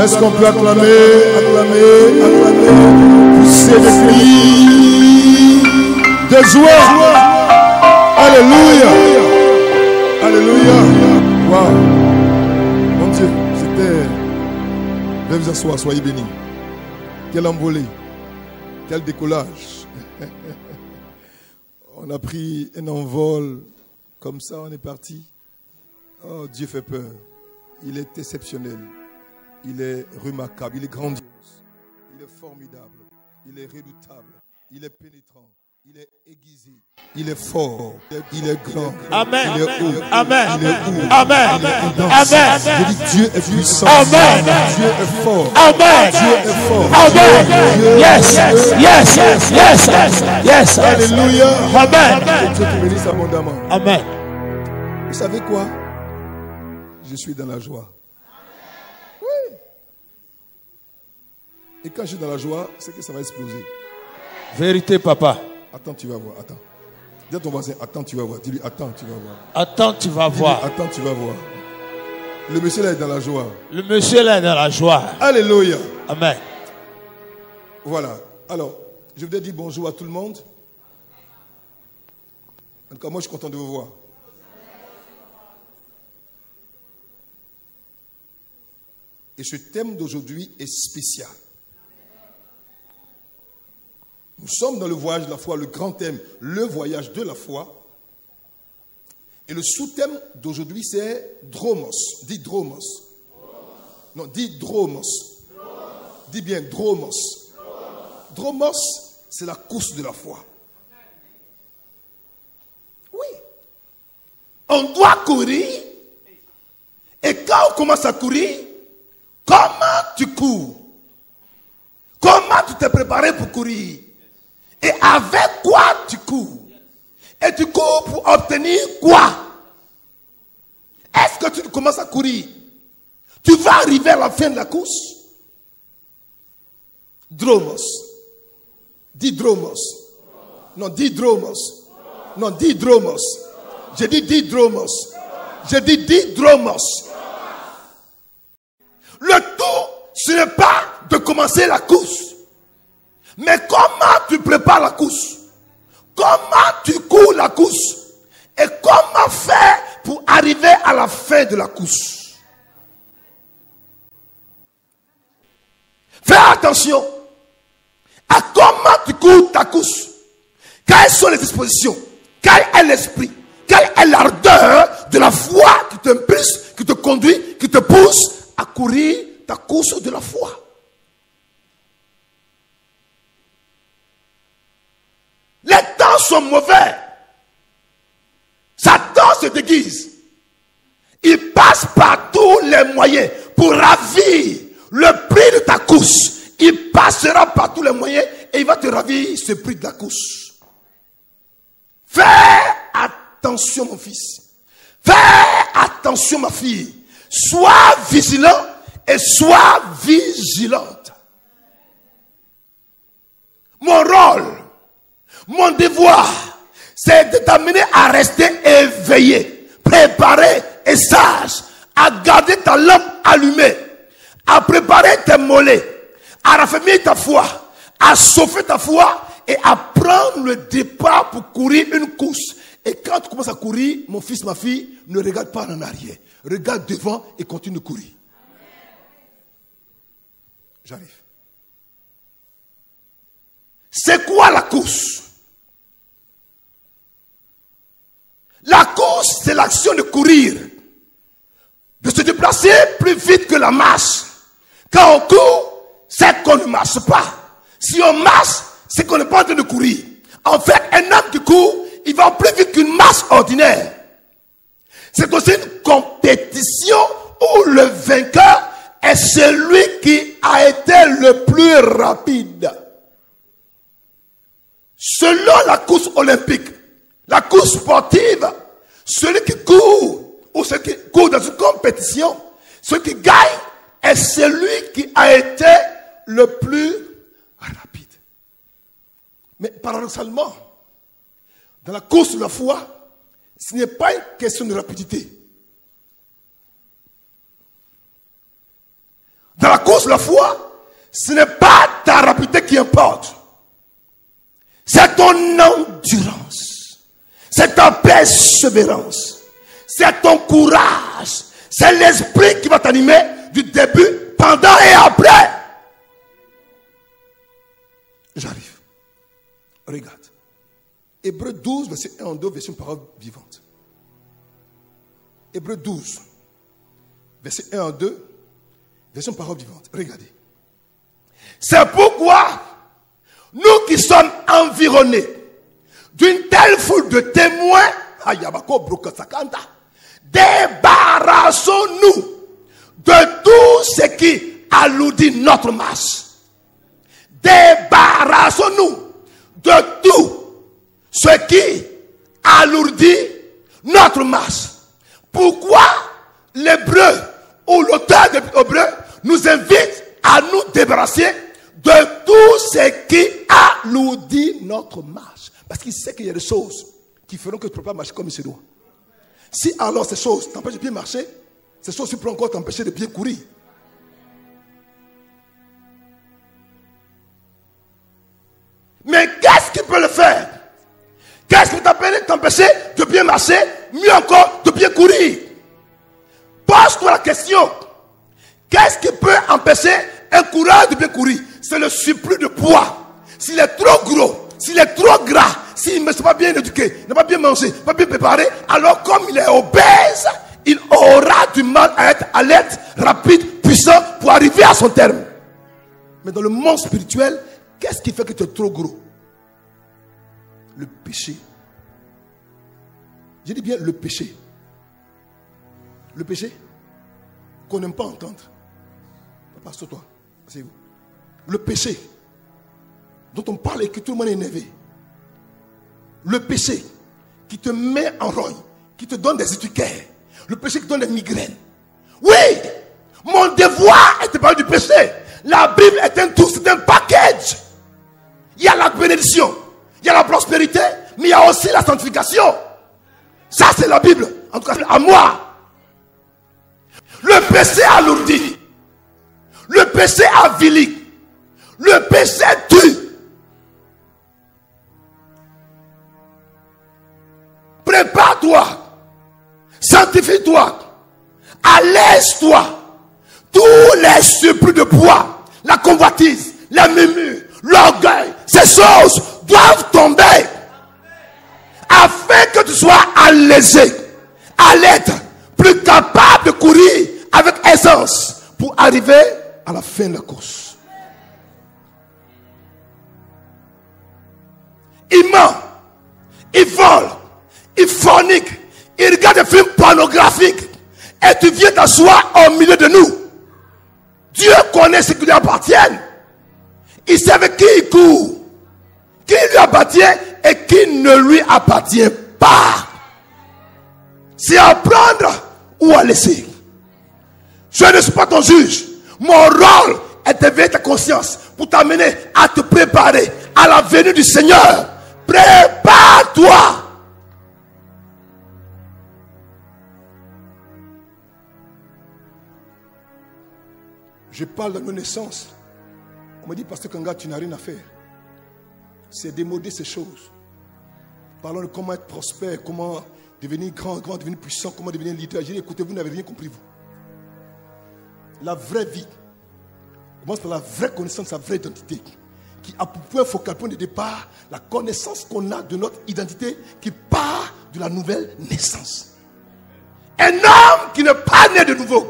Est-ce qu'on peut acclamer, pousser des cris de joie? Alléluia. Alléluia. Waouh. Mon Dieu, c'était... Veuillez vous asseoir, soyez bénis. Quelle envolée. Quel décollage. On a pris un envol. Comme ça, on est parti. Oh, Dieu fait peur. Il est exceptionnel. Il est remarquable. Il est grandiose. Il est formidable. Il est redoutable. Il est pénétrant. Il est aiguisé. Il est fort. Il est grand. Amen. Il est haut. Amen. Il est haut. Amen. Il est dense. Amen. Je dis Dieu est puissant. Amen. Dieu est fort. Amen. Dieu est fort. Amen. Dieu Yes. Yes. Yes. Yes. Alléluia. Amen. Que Dieu te bénisse abondamment. Amen. Vous savez quoi? Je suis dans la joie. Oui. Et quand je suis dans la joie, c'est que ça va exploser. Vérité, papa. Attends, tu vas voir. Attends. Dis à ton voisin, attends, tu vas voir. Dis-lui, attends, tu vas voir. Attends, tu vas voir. Attends, tu vas voir. Le monsieur là est dans la joie. Le monsieur là est dans la joie. Alléluia. Amen. Voilà. Alors, je voudrais dire bonjour à tout le monde. En tout cas, moi, je suis content de vous voir. Et ce thème d'aujourd'hui est spécial. Nous sommes dans le voyage de la foi, le grand thème, le voyage de la foi. Et le sous-thème d'aujourd'hui, c'est Dromos. Dis Dromos. Non, dis Dromos. Dis bien Dromos. Dromos, c'est la course de la foi. Oui. On doit courir. Et quand on commence à courir, comment tu cours? Comment tu t'es préparé pour courir? Et avec quoi tu cours? Et tu cours pour obtenir quoi? Est-ce que tu commences à courir? Tu vas arriver à la fin de la course? Dromos. Dis Dromos. Non, dis Dromos. Non, dis Dromos. J'ai dit dis Dromos. J'ai dit dis Dromos. Le tout, ce n'est pas de commencer la course. Mais comment tu prépares la course? Comment tu cours la course? Et comment faire pour arriver à la fin de la course? Fais attention à comment tu cours ta course. Quelles sont les dispositions? Quel est l'esprit? Quelle est l'ardeur de la foi qui t'impulse, qui te conduit, qui te pousse à courir ta course de la foi? Les temps sont mauvais. Satan se déguise. Il passe par tous les moyens pour ravir le prix de ta course. Il passera par tous les moyens et il va te ravir ce prix de la course. Fais attention, mon fils. Fais attention, ma fille. Sois vigilant et sois vigilante. Mon rôle, mon devoir, c'est de t'amener à rester éveillé, préparé et sage, à garder ta lampe allumée, à préparer tes mollets, à raffermir ta foi, à chauffer ta foi et à prendre le départ pour courir une course. Et quand tu commences à courir, mon fils, ma fille, ne regarde pas en arrière. Regarde devant et continue de courir. J'arrive. C'est quoi la course? La course, c'est l'action de courir, de se déplacer plus vite que la marche. Quand on court, c'est qu'on ne marche pas. Si on marche, c'est qu'on n'est pas en train de courir. En fait, un homme qui court, il va plus vite qu'une marche ordinaire. C'est aussi une compétition où le vainqueur est celui qui a été le plus rapide. Selon la course olympique, la course sportive, celui qui court ou celui qui court dans une compétition, celui qui gagne est celui qui a été le plus rapide. Mais paradoxalement, dans la course de la foi, ce n'est pas une question de rapidité. Dans la course de la foi, ce n'est pas ta rapidité qui importe. C'est ton endurance. C'est ta persévérance. C'est ton courage. C'est l'esprit qui va t'animer du début, pendant et après. J'arrive. Regarde. Hébreux 12, verset 1 en 2, version parole vivante. Hébreux 12, verset 1 en 2, version parole vivante. Regardez. C'est pourquoi nous qui sommes environnés d'une telle foule de témoins, débarrassons-nous de tout ce qui alourdit notre marche. Débarrassons-nous de tout ce qui alourdit notre marche. Pourquoi l'hébreu ou l'auteur de l'hébreu nous invite à nous débarrasser de tout ce qui alourdit notre marche? Parce qu'il sait qu'il y a des choses qui feront que tu ne peux pas marcher comme il se doit. Si alors ces choses t'empêchent de bien marcher, ces choses aussi peuvent encore t'empêcher de bien courir. Mais qu'est-ce qui peut le faire? Qu'est-ce qui peut t'empêcher de bien marcher, mieux encore de bien courir? Pose-toi la question. Qu'est-ce qui peut empêcher un coureur de bien courir? C'est le surplus de poids. S'il est trop gros, s'il est trop gras, s'il ne s'est pas bien éduqué, n'a pas bien mangé, pas bien préparé, alors comme il est obèse, il aura du mal à être alerte, rapide, puissant pour arriver à son terme. Mais dans le monde spirituel, qu'est-ce qui fait que tu es trop gros? Le péché. Je dis bien le péché. Le péché qu'on n'aime pas entendre. Papa, sur toi. Asseyez-vous. Le péché dont on parle et que tout le monde est énervé. Le péché qui te met en rogne, qui te donne des étiquettes. Le péché qui donne des migraines. Oui, mon devoir est de parler du péché. La Bible est un tout, c'est un package. Il y a la bénédiction, il y a la prospérité, mais il y a aussi la sanctification. Ça, c'est la Bible. En tout cas, à moi. Le péché alourdit. Le péché avilit. Le péché tue. Prépare-toi. Sanctifie-toi. Allège-toi. Tous les surplus de poids, la convoitise, la murmure, l'orgueil, ces choses doivent tomber. Afin que tu sois allégé, alerte, plus capable de courir avec aisance pour arriver à la fin de la course. Il ment, il vole, il fornique, il regarde des films pornographiques et tu viens t'asseoir au milieu de nous. Dieu connaît ce qui lui appartient. Il sait avec qui il court, qui lui appartient et qui ne lui appartient pas. C'est à prendre ou à laisser. Je ne suis pas ton juge. Mon rôle est d'éveiller ta conscience pour t'amener à te préparer à la venue du Seigneur. Prépare-toi. Je parle de nos naissances. On me dit, Pasteur Kanga, tu n'as rien à faire. C'est démoder ces choses. Parlons de comment être prospère, comment devenir grand, devenir puissant, comment devenir leader. J'ai dit, écoutez, vous n'avez rien compris, vous. La vraie vie commence par la vraie connaissance, la vraie identité. Qui a pour point focal, point de départ, la connaissance qu'on a de notre identité qui part de la nouvelle naissance. Un homme qui n'est pas né de nouveau,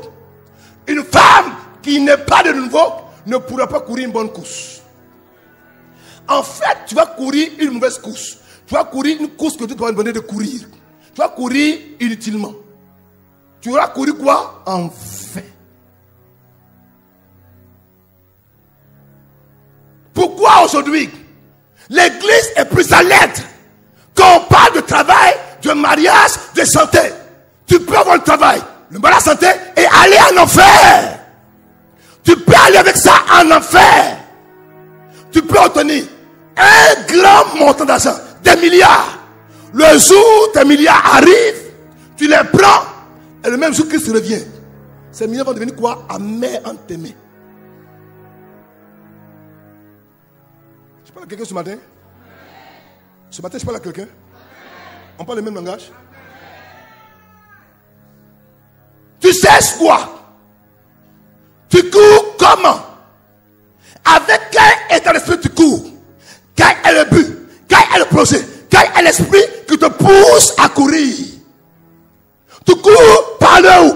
une femme qui n'est pas de nouveau, ne pourra pas courir une bonne course. En fait, tu vas courir une mauvaise course. Tu vas courir une course que tu dois demander de courir. Tu vas courir inutilement. Tu vas courir quoi? En vain. Pourquoi aujourd'hui l'église est plus alerte quand on parle de travail, de mariage, de santé? Tu peux avoir le travail, le mariage, la santé et aller en enfer. Tu peux aller avec ça en enfer. Tu peux obtenir un grand montant d'argent, des milliards. Le jour où tes milliards arrivent, tu les prends et le même jour Christ revient, ces milliards vont devenir quoi? Amers en tes mains. parle à quelqu'un ce matin? Ce matin, je parle à quelqu'un? On parle le même langage? Tu sais quoi? Tu cours comment? Avec quel état d'esprit tu cours? Quel est le but? Quel est le projet? Quel est l'esprit qui te pousse à courir? Tu cours par le où?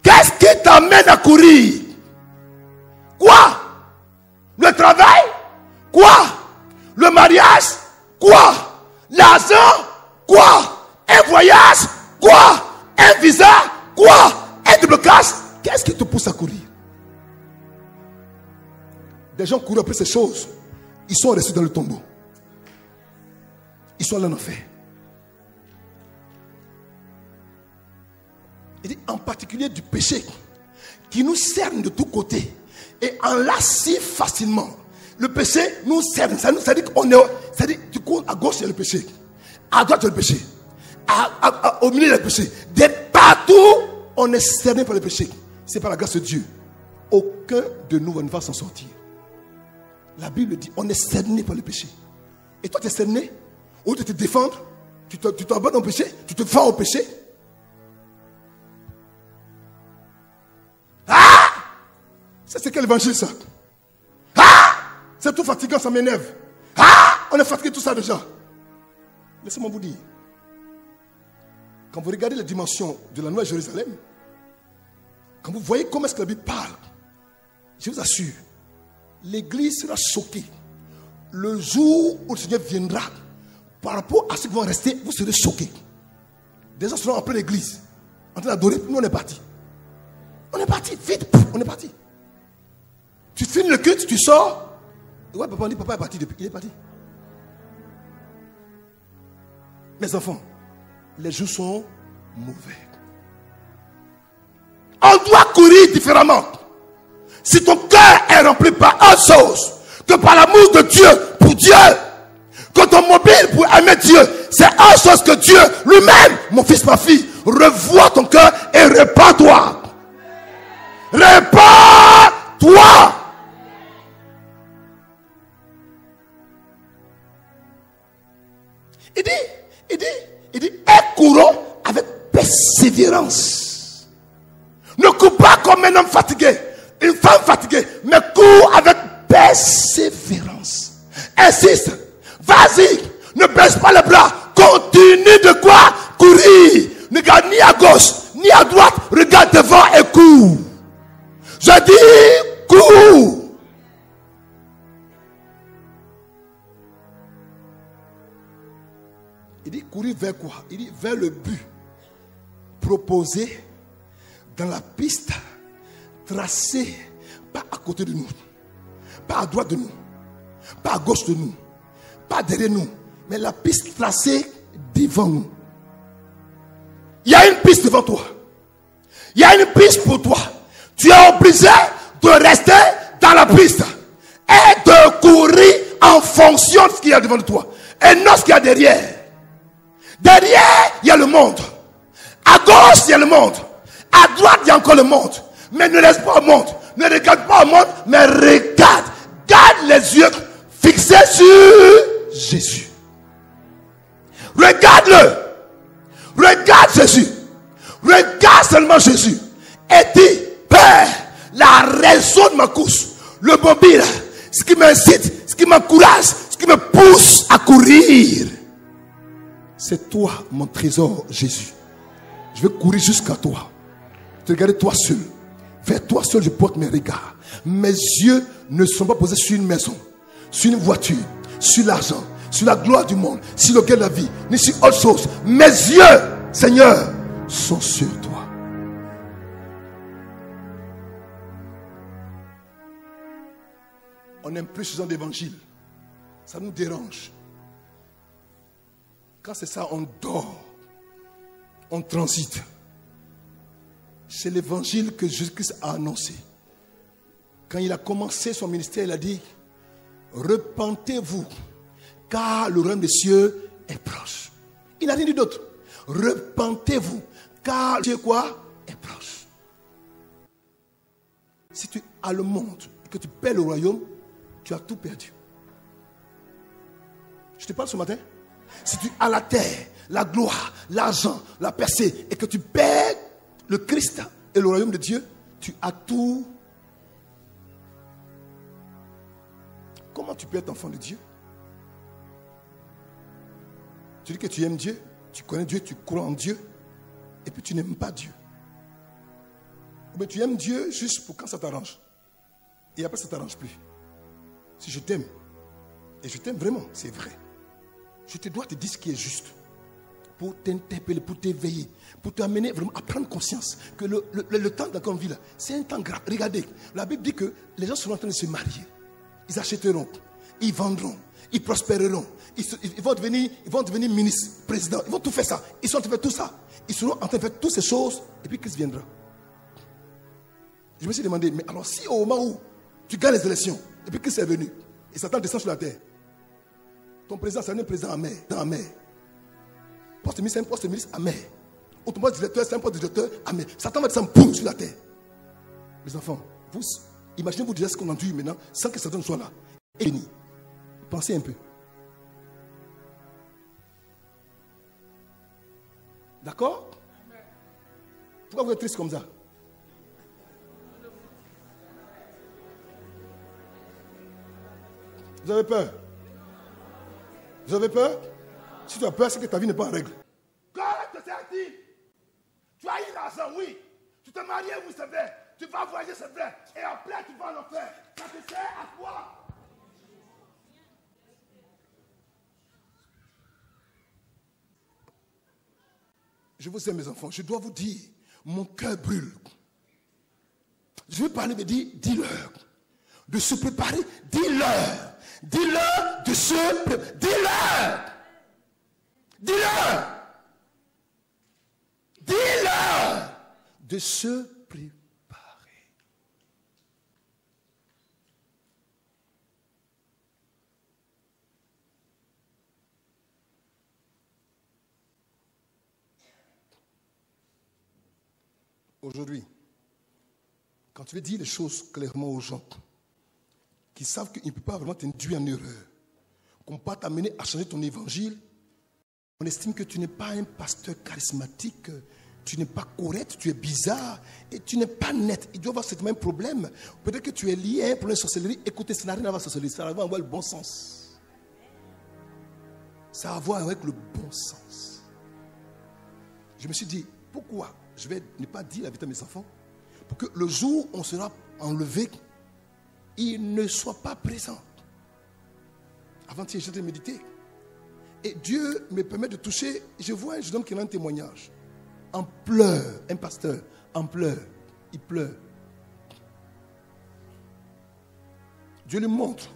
Qu'est-ce qui t'amène à courir? Quoi? Le travail? Quoi? Le mariage? Quoi? L'argent? Quoi? Un voyage? Quoi? Un visa? Quoi? Un déblocage? Qu'est-ce qui te pousse à courir? Des gens courent après ces choses. Ils sont restés dans le tombeau. Ils sont là en enfer. Il dit en particulier du péché qui nous cerne de tous côtés et enlace si facilement. Le péché nous cerne. Ça dit qu'on est. Ça dit tu cours à gauche, il y a le péché. À droite, il y a le péché. Au milieu, il y a le péché. De partout, on est cerné par le péché. C'est par la grâce de Dieu. Aucun de nous ne va s'en sortir. La Bible dit on est cerné par le péché. Et toi, tu es cerné. Au lieu de te défendre, tu t'abandonnes au péché, tu te fends au péché. Ah! Ça, c'est quel évangile, ça? Ah! C'est tout fatigant, ça m'énerve. Ah! On est fatigué de tout ça déjà. Laissez-moi vous dire. Quand vous regardez les dimensions de la Nouvelle Jérusalem, quand vous voyez comment est-ce que la Bible parle, je vous assure, l'Église sera choquée. Le jour où le Seigneur viendra, par rapport à ceux qui vont rester, vous serez choqués. Des gens seront en pleine église, en train d'adorer. Nous, on est partis. On est parti, vite, on est parti. Tu finis le culte, tu sors. Ouais, papa, on dit, papa est parti depuis. Il est parti. Mes enfants, les jours sont mauvais. On doit courir différemment. Si ton cœur est rempli par autre chose que par l'amour de Dieu pour Dieu, que ton mobile pour aimer Dieu, c'est autre chose que Dieu lui-même. Mon fils, ma fille, revois ton cœur et répands-toi. Répands-toi. Il dit, et courons avec persévérance. Ne cours pas comme un homme fatigué, une femme fatiguée, mais cours avec persévérance. Insiste, vas-y, ne baisse pas les bras, continue de quoi? Courir. Ne regarde ni à gauche, ni à droite, regarde devant et cours. Je dis, cours. Il dit courir vers quoi? Il dit vers le but proposé dans la piste tracée, pas à côté de nous, pas à droite de nous, pas à gauche de nous, pas derrière nous, mais la piste tracée devant nous. Il y a une piste devant toi. Il y a une piste pour toi. Tu es obligé de rester dans la piste et de courir en fonction de ce qu'il y a devant toi et non ce qu'il y a derrière. Derrière, il y a le monde. À gauche, il y a le monde. À droite, il y a encore le monde. Mais ne laisse pas au monde. Ne regarde pas au monde, mais regarde. Garde les yeux fixés sur Jésus. Regarde-le. Regarde Jésus. Regarde seulement Jésus. Et dis, Père, la raison de ma course, le mobile, ce qui m'incite, ce qui m'encourage, ce qui me pousse à courir, c'est toi, mon trésor, Jésus. Je vais courir jusqu'à toi. Te regarder toi seul. Vers toi seul, je porte mes regards. Mes yeux ne sont pas posés sur une maison, sur une voiture, sur l'argent, sur la gloire du monde, sur le gain de la vie, ni sur autre chose. Mes yeux, Seigneur, sont sur toi. On n'aime plus ce genre d'évangile. Ça nous dérange. Quand c'est ça, on dort. On transite. C'est l'évangile que Jésus-Christ a annoncé. Quand il a commencé son ministère, il a dit, repentez-vous, car le royaume des cieux est proche. Il n'a rien dit d'autre. Repentez-vous, car Dieu quoi est proche. Si tu as le monde et que tu perds le royaume, tu as tout perdu. Je te parle ce matin. Si tu as la terre, la gloire, l'argent, la percée, et que tu perds le Christ et le royaume de Dieu, tu as tout. Comment tu peux être enfant de Dieu? Tu dis que tu aimes Dieu, tu connais Dieu, tu crois en Dieu, et puis tu n'aimes pas Dieu. Mais tu aimes Dieu juste pour quand ça t'arrange. Et après ça ne t'arrange plus. Si je t'aime, et je t'aime vraiment, c'est vrai, je te dois te dire ce qui est juste. Pour t'interpeller, pour t'éveiller, pour t'amener vraiment à prendre conscience que le temps dans qu'on vit là, c'est un temps grave. Regardez, la Bible dit que les gens sont en train de se marier. Ils achèteront, ils vendront, ils prospéreront, ils vont devenir ministres, présidents, ils vont tout faire ça. Ils sont en train de faire tout ça. Ils seront en train de faire toutes ces choses, et puis Christ viendra. Je me suis demandé, mais alors si au moment où tu gagnes les élections, et puis Christ est venu, et Satan descend sur la terre, ton président, c'est un président amer, dans la mer. Poste ministre, c'est un poste ministre amer. Ou ton poste directeur, c'est un poste directeur amer. Satan va descendre, boum, sur la terre. Les enfants, vous imaginez-vous déjà ce qu'on endure maintenant, sans que Satan soit là. Et pensez un peu. D'accord? Pourquoi vous êtes triste comme ça? Vous avez peur? Vous avez peur? Si tu as peur, c'est que ta vie n'est pas en règle. Correct, c'est dit. Tu as eu l'argent, oui. Tu t'es marié, oui, c'est vrai. Tu vas voyager, c'est vrai. Et après, tu vas en enfer. Ça te sert à quoi? Je vous aime, mes enfants. Je dois vous dire, mon cœur brûle. Je veux parler, mais dis-leur de se préparer. Dis-leur. Dis-leur de se préparer. Dis-leur. Dis-leur. Dis-leur de se préparer. Aujourd'hui, quand tu veux dire les choses clairement aux gens, qui savent qu'ils ne peuvent pas vraiment t'induire en erreur, qu'on ne peut pas t'amener à changer ton évangile, on estime que tu n'es pas un pasteur charismatique, tu n'es pas correct, tu es bizarre et tu n'es pas net. Il doit y avoir ce même problème. Peut-être que tu es lié à un problème de sorcellerie. Écoutez, ça n'a rien à voir avec la sorcellerie, ça a à voir avec le bon sens. Ça a à voir avec le bon sens. Je me suis dit, pourquoi je vais ne pas dire la vérité à mes enfants? Pour que le jour où on sera enlevé, ils ne soient pas présents. Avant-hier, j'étais méditer. Et Dieu me permet de toucher. Je vois un jeune homme qui a un témoignage. En pleurs, un pasteur, en pleurs. Il pleure. Dieu lui montre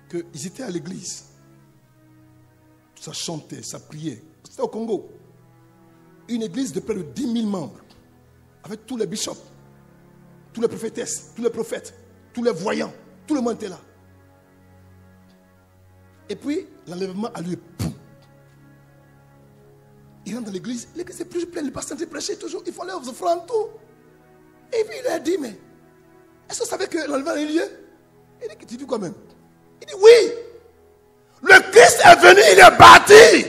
qu'ils étaient à l'église. Ça chantait, ça priait. C'était au Congo. Une église de près de 10 000 membres. Avec tous les bishops, tous les prophétesses, tous les prophètes, tous les voyants. Tout le monde était là. Et puis, l'enlèvement a lieu. Boum. Il rentre dans l'église. L'église est plus pleine. Le pasteur prêchait toujours. Il fallait aux offrandes, tout. Et puis, il a dit, mais est-ce que vous savez que l'enlèvement a eu lieu? Il dit, tu dis quoi même? Il dit, oui. Le Christ est venu, il est parti.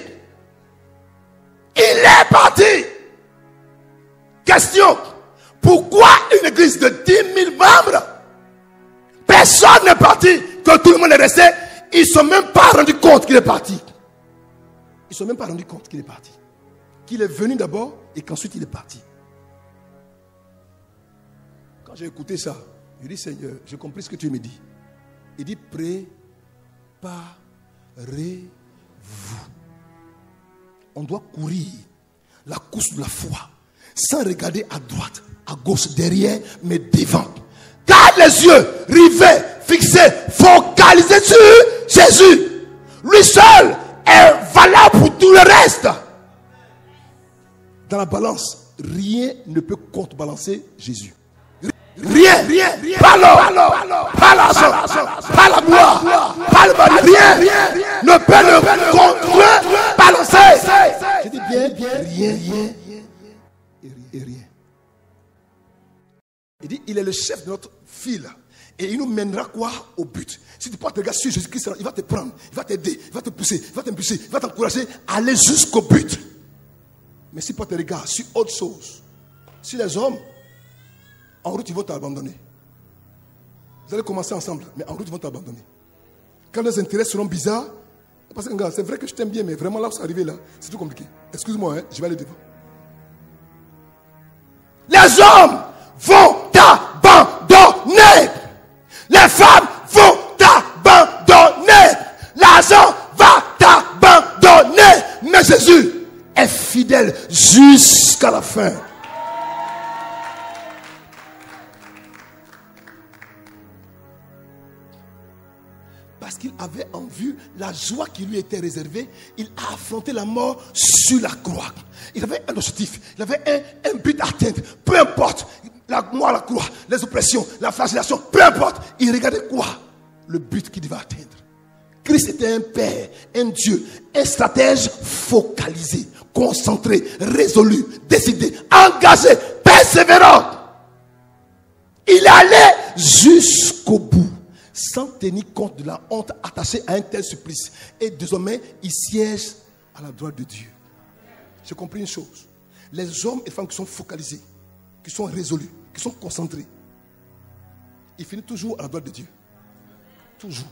Il est parti. Question. Pourquoi une église de 10 000 membres? Personne n'est parti. Que tout le monde est resté. Ils ne se sont même pas rendus compte qu'il est parti. Ils ne se sont même pas rendus compte qu'il est parti. Qu'il est venu d'abord et qu'ensuite il est parti. Quand j'ai écouté ça, je dis, Seigneur, j'ai compris ce que tu me dis. Il dit, préparez-vous. On doit courir la course de la foi sans regarder à droite, à gauche, derrière, mais devant. Car les yeux rivés, fixés, focalisés sur Jésus. Lui seul est valable pour tout le reste. Dans la balance, rien ne peut contrebalancer Jésus. Rien. Pas l'or, pas l'argent, pas la gloire, pas le mari. Rien ne peut le contrebalancer. Je dis bien, rien. Et rien. Il dit, il est le chef de notre file. Et il nous mènera quoi? Au but. Si tu portes tes regards sur Jésus-Christ, il va te prendre, il va t'aider, il va te pousser, il va t'impulser, il va t'encourager à aller jusqu'au but. Mais si tu portes tes regards sur autre chose, si les hommes, en route, ils vont t'abandonner. Vous allez commencer ensemble, mais en route, ils vont t'abandonner. Quand les intérêts seront bizarres, parce que c'est vrai que je t'aime bien, mais vraiment là où c'est arrivé là, c'est tout compliqué. Excuse-moi, je vais aller devant. Les hommes vont t'abandonner. Les femmes vont t'abandonner. L'argent va t'abandonner. Mais Jésus est fidèle jusqu'à la fin. Parce qu'il avait en vue la joie qui lui était réservée, il a affronté la mort sur la croix. Il avait un objectif, il avait un but à atteindre. Peu importe, la mort à la croix, les oppressions, la flagellation, peu importe. Il regardait quoi? Le but qu'il devait atteindre. Christ était un père, un Dieu, un stratège focalisé, concentré, résolu, décidé, engagé, persévérant. Il allait jusqu'au bout, sans tenir compte de la honte attachée à un tel supplice. Et désormais, il siège à la droite de Dieu. J'ai compris une chose. Les hommes et femmes qui sont focalisés, qui sont résolus, qui sont concentrés, ils finissent toujours à la droite de Dieu. Toujours.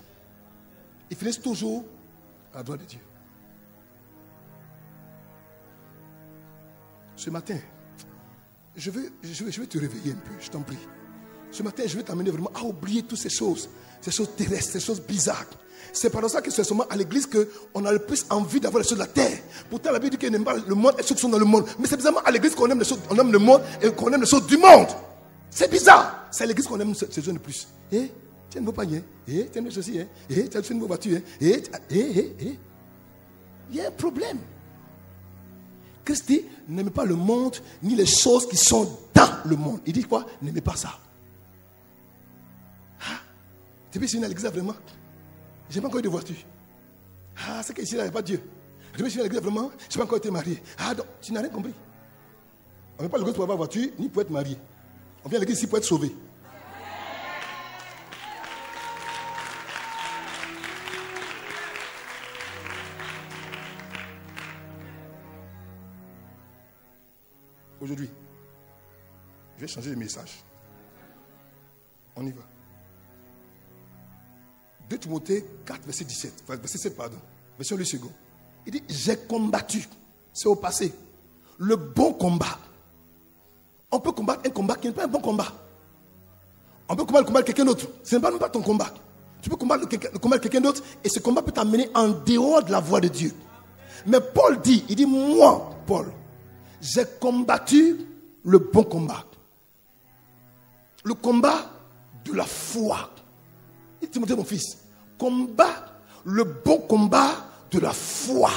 Ils finissent toujours à la droite de Dieu. Ce matin, je vais te réveiller un peu, je t'en prie. Ce matin, je vais t'amener vraiment à oublier toutes ces choses terrestres, ces choses bizarres. C'est par ça que c'est seulement à l'église qu'on a le plus envie d'avoir les choses de la terre. Pourtant, la Bible dit qu'elle n'aime pas le monde et ceux qui sont dans le monde. Mais c'est bizarrement à l'église qu'on aime les choses, on aime le monde et qu'on aime les choses du monde. C'est bizarre. C'est à l'église qu'on aime ces choses de plus. Tu as un nouveau panier. Tu as une ceci. Tu as une nouvelle voiture. Il y a un problème. Christ dit, n'aimez pas le monde ni les choses qui sont dans le monde. Il dit quoi? N'aimez pas ça. Tu peux signer à l'église vraiment? Je n'ai pas encore eu de voiture. C'est qu'ici, il n'y a pas Dieu. Je peux signer à l'église vraiment? Je n'ai pas encore été marié. Donc, tu n'as rien compris. On ne vient pas à l'église pour avoir voiture, ni pour être marié. On vient à l'église ici pour être sauvé. Aujourd'hui, je vais changer de message. On y va. 2 Timothée 4, verset 17. Verset 7, pardon. Version le second. Il dit, j'ai combattu. C'est au passé. Le bon combat. On peut combattre un combat qui n'est pas un bon combat. On peut combattre le combat de quelqu'un d'autre. Ce n'est pas même pas ton combat. Tu peux combattre le combat de quelqu'un d'autre et ce combat peut t'amener en dehors de la voie de Dieu. Mais Paul dit, il dit, moi, Paul, j'ai combattu le bon combat. Le combat de la foi. Il dit, Timothée, mon fils, combat le bon combat de la foi.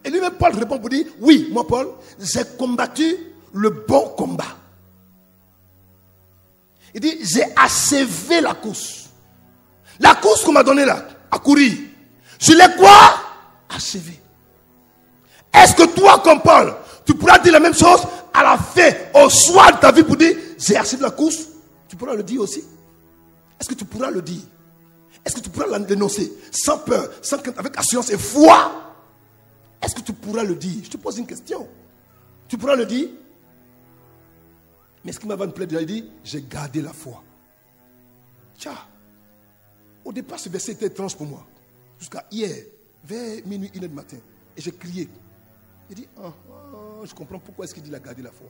Et lui-même, Paul répond pour dire, oui, moi, Paul, j'ai combattu le bon combat. Il dit, j'ai achevé la course. La course qu'on m'a donnée là, à courir, je l'ai quoi? Achevé. Est-ce que toi, comme Paul, tu pourras dire la même chose à la fin, au soir de ta vie pour dire, j'ai achevé la course? Tu pourras le dire aussi? Est-ce que tu pourras le dire? Est-ce que tu pourras l'énoncer sans peur, sans crainte, avec assurance et foi? Est-ce que tu pourras le dire? Je te pose une question. Tu pourras le dire? Mais ce qui m'a plaît déjà, il dit, j'ai gardé la foi. Tiens, au départ, ce verset était étrange pour moi. Jusqu'à hier, vers minuit, 1h du matin. Et j'ai crié. Il dit, je comprends pourquoi est-ce qu'il dit, il a gardé la foi.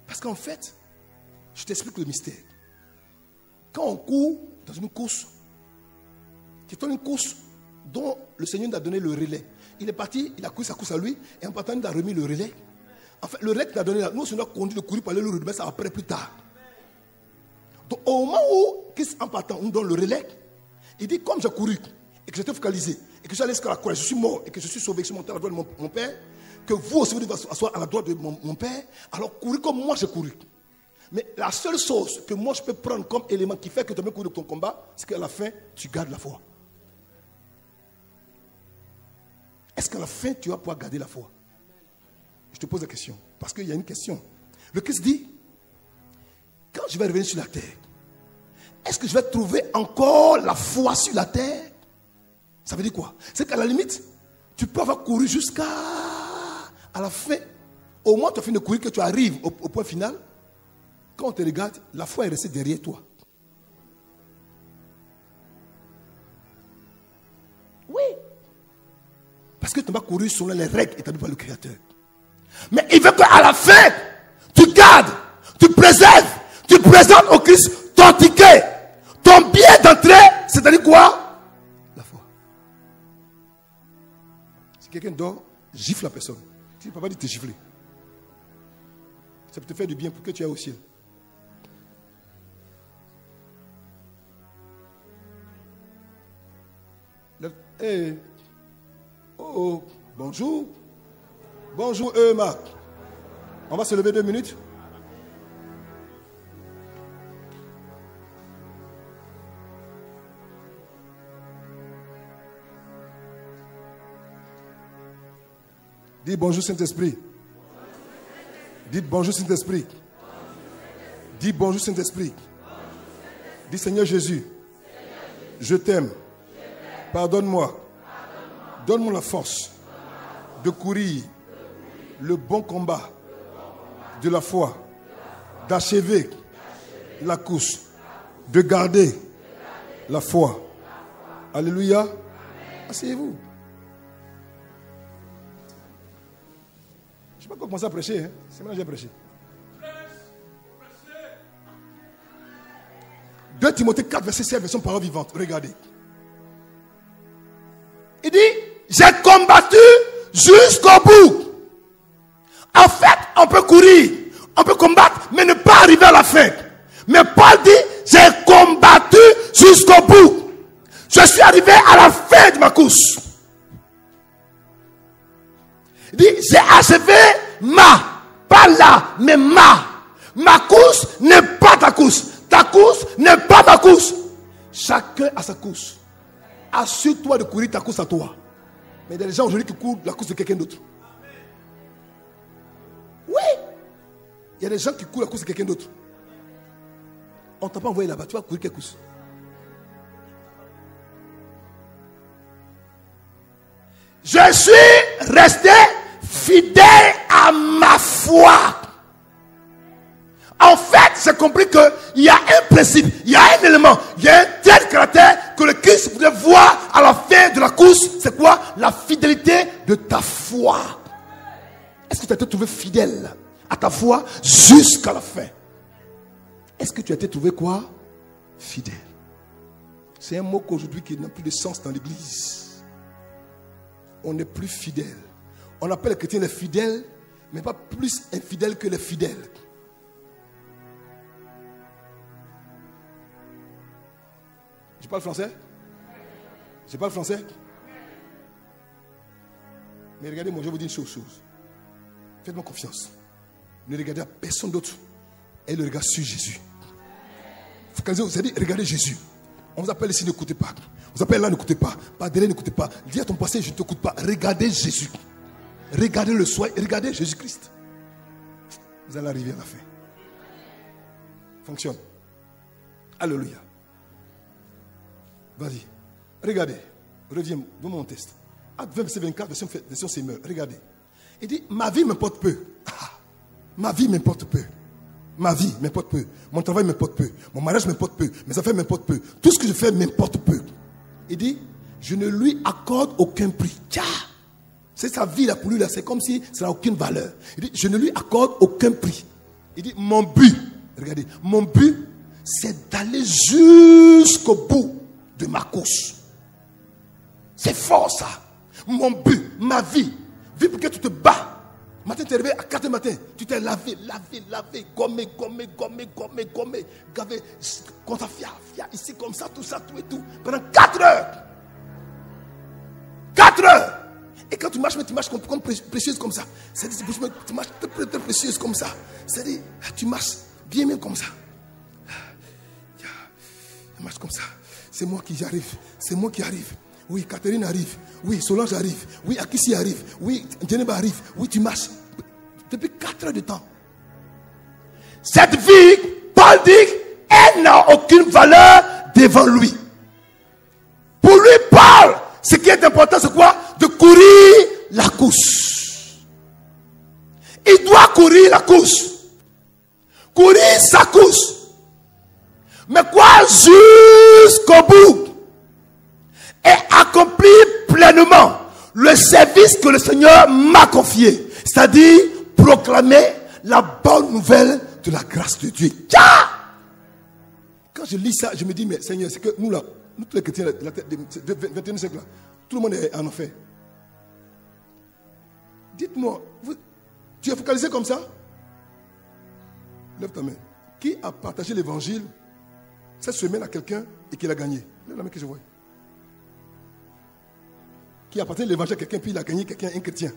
Parce qu'en fait, je t'explique le mystère. Quand on court dans une course, c'est une course dont le Seigneur nous a donné le relais. Il est parti, il a couru sa course à lui, et en partant, il nous a remis le relais. En fait, le relais qu'il a donné là, nous, on a conduit de courir pour aller le remettre ça après, plus tard. Donc, au moment où, en partant, on nous donne le relais, il dit, comme j'ai couru, et que j'étais focalisé, et que j'allais jusqu'à la croix, je suis mort, et que je suis sauvé, que je suis monté à la droite de mon Père, que vous aussi, vous devez asseoir à la droite de mon Père, alors courir comme moi j'ai couru. Mais la seule chose que moi je peux prendre comme élément qui fait que tu peux courir de ton combat, c'est qu'à la fin, tu gardes la foi. Est-ce qu'à la fin, tu vas pouvoir garder la foi? Je te pose la question, parce qu'il y a une question. Le Christ dit, quand je vais revenir sur la terre, est-ce que je vais trouver encore la foi sur la terre? Ça veut dire quoi? C'est qu'à la limite, tu peux avoir couru jusqu'à la fin. Au moins, tu as fini de courir, que tu arrives au point final. Quand on te regarde, la foi est restée derrière toi. Oui. Parce que tu n'as pas couru selon les règles établies par le Créateur. Mais il veut qu'à la fin, tu gardes, tu préserves, tu présentes au Christ ton ticket, ton billet d'entrée, c'est-à-dire quoi? La foi. Si quelqu'un dort, gifle la personne. Si papa dit de te gifler, ça peut te faire du bien pour que tu ailles au ciel. Hey. Oh, bonjour. Bonjour, Marc. On va se lever 2 minutes. Dites bonjour Saint-Esprit. Dites bonjour Saint-Esprit. Dites bonjour Saint-Esprit. Dites Seigneur Jésus, je t'aime. Pardonne-moi. Donne-moi la force de courir le bon combat de la foi, d'achever la course, de garder la foi. Alléluia. Asseyez-vous. Je ne sais pas comment commencer à prêcher. Hein? C'est maintenant que j'ai prêché. 2 Timothée 4, verset 7, version parole vivante. Regardez. Il dit, j'ai combattu jusqu'au bout. En fait, on peut courir, on peut combattre, mais ne pas arriver à la fin. Mais Paul dit, j'ai combattu jusqu'au bout. Je suis arrivé à la fin de ma course. Il dit, j'ai achevé pas là, mais ma course n'est pas ta course. Ta course n'est pas ma course. Chacun a sa course. Assure-toi de courir ta course à toi. Mais il y a des gens aujourd'hui qui courent la course de quelqu'un d'autre. Oui. Il y a des gens qui courent la course de quelqu'un d'autre. On ne t'a pas envoyé là-bas. Tu vas courir quelle course? Je suis resté fidèle à ma foi. En fait, j'ai compris qu'il y a un principe, il y a un élément, il y a un tel caractère que le Christ voulait voir à la fin de la course. C'est quoi? La fidélité de ta foi. Est-ce que tu as été trouvé fidèle à ta foi jusqu'à la fin? Est-ce que tu as été trouvé quoi? Fidèle. C'est un mot qu'aujourd'hui qui n'a plus de sens dans l'église. On n'est plus fidèle. On appelle les chrétiens les fidèles, mais pas plus infidèles que les fidèles. Je parle français? Je parle français? Mais regardez-moi, je vais vous dire une chose. Faites-moi confiance. Ne regardez à personne d'autre. Et le regard sur Jésus. Quand vous avez dit, regardez Jésus. On vous appelle ici, n'écoutez pas. On vous appelle là, n'écoutez pas. Pas derrière, n'écoutez pas. Dis à ton passé, je ne t'écoute pas. Regardez Jésus. Regardez le soin. Regardez Jésus-Christ. Vous allez arriver à la fin. Fonctionne. Alléluia. Vas-y. Regardez. Reviens. Donne-moi mon test. Acte 20, verset 24, version Seigneur. Regardez. Il dit, ma vie m'importe peu. Ma vie m'importe peu. Ma vie m'importe peu. Mon travail m'importe peu. Mon mariage m'importe peu. Mes affaires m'importent peu. Tout ce que je fais m'importe peu. Il dit, je ne lui accorde aucun prix. Tiens. C'est sa vie là pour lui là. C'est comme si ça n'a aucune valeur. Il dit, je ne lui accorde aucun prix. Il dit, mon but. Regardez. Mon but, c'est d'aller jusqu'au bout de ma course. C'est fort ça. Mon but, ma vie. Vie pour que tu te bats. Matin, tu es réveillé à 4 du matin. Tu t'es lavé, gommé. Gavé, comme ça, fia, ici, comme ça, tout ça, tout et tout. Pendant 4 heures. 4 heures. Et quand tu marches, mais tu marches comme précieuse comme ça. C'est-à-dire, tu marches très précieuse comme ça. C'est-à-dire, tu marches bien même comme ça. Tu marches comme ça. C'est moi qui y arrive. C'est moi qui arrive. Oui, Catherine arrive. Oui, Solange arrive. Oui, Akissi arrive. Oui, Djeneba arrive. Oui, tu marches. Depuis 4 heures de temps. Cette vie, Paul dit, elle n'a aucune valeur devant lui. Pour lui, Paul, ce qui est important, c'est quoi? De courir la course. Il doit courir la course. Courir sa course. Mais quoi? Jusqu'au bout. Et accomplir pleinement le service que le Seigneur m'a confié. C'est-à-dire proclamer la bonne nouvelle de la grâce de Dieu. Tcha! Quand je lis ça, je me dis, mais Seigneur, c'est que nous là, nous tous les chrétiens du 21e siècle là, tout le monde est en enfer. Dites-moi, tu es focalisé comme ça? Lève ta main. Qui a partagé l'évangile cette semaine à quelqu'un et qui l'a gagné? Lève la main que je vois. Qui a partagé l'évangile à quelqu'un puis il a gagné quelqu'un, un chrétien?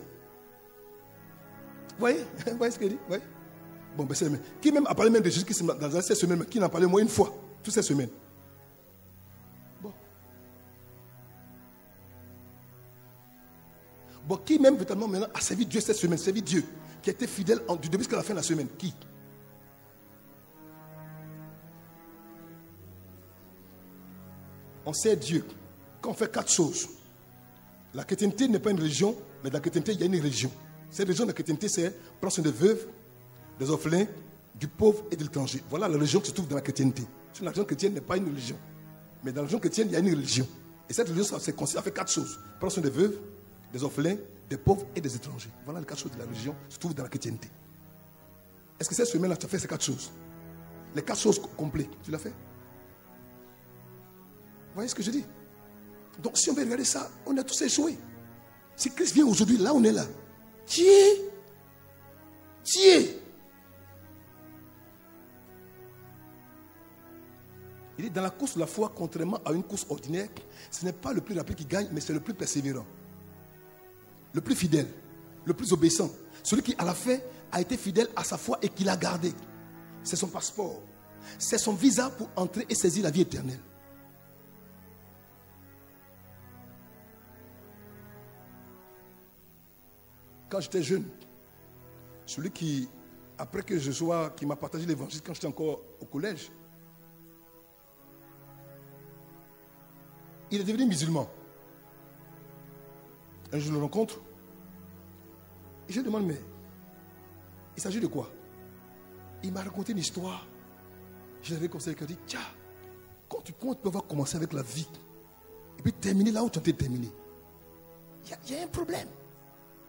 Vous voyez ce qu'il dit? Vous voyez? Bon, ben c'est la main. Qui même a parlé même de Jésus-Christ dans cette semaine, qui n'en a parlé moins une fois, toute cette semaine? Bon. Bon, qui même véritablement maintenant a servi Dieu cette semaine, servi Dieu, qui a été fidèle du début jusqu'à la fin de la semaine? Qui? On sert Dieu quand on fait 4 choses. La chrétienté n'est pas une religion, mais dans la chrétienté, il y a une religion. Cette religion de la chrétienté, c'est prendre soin des veuves, des orphelins, du pauvre et de l'étranger. Voilà la religion qui se trouve dans la chrétienté. La religion chrétienne n'est pas une religion. Mais dans la religion chrétienne, il y a une religion. Et cette religion, ça fait 4 choses. Prendre soin des veuves, des orphelins, des pauvres et des étrangers. Voilà les 4 choses de la religion qui se trouvent dans la chrétienté. Est-ce que cette semaine-là, tu as fait ces 4 choses? Les 4 choses complètes, tu l'as fait? Vous voyez ce que je dis? Donc si on veut regarder ça, on a tous échoué. Si Christ vient aujourd'hui, là on est là. Tiens. Il dit dans la course de la foi, contrairement à une course ordinaire, ce n'est pas le plus rapide qui gagne, mais c'est le plus persévérant. Le plus fidèle, le plus obéissant. Celui qui à la fin a été fidèle à sa foi et qui l'a gardé. C'est son passeport. C'est son visa pour entrer et saisir la vie éternelle. Quand j'étais jeune, celui qui, après que je sois, qui m'a partagé l'évangile quand j'étais encore au collège, il est devenu musulman. Un jour je le rencontre et je lui demande, mais il s'agit de quoi? Il m'a raconté une histoire. Je l'avais conseillé, il a dit, tiens, quand tu peux avoir commencé avec la vie et puis terminer là où tu as terminé, il y a un problème.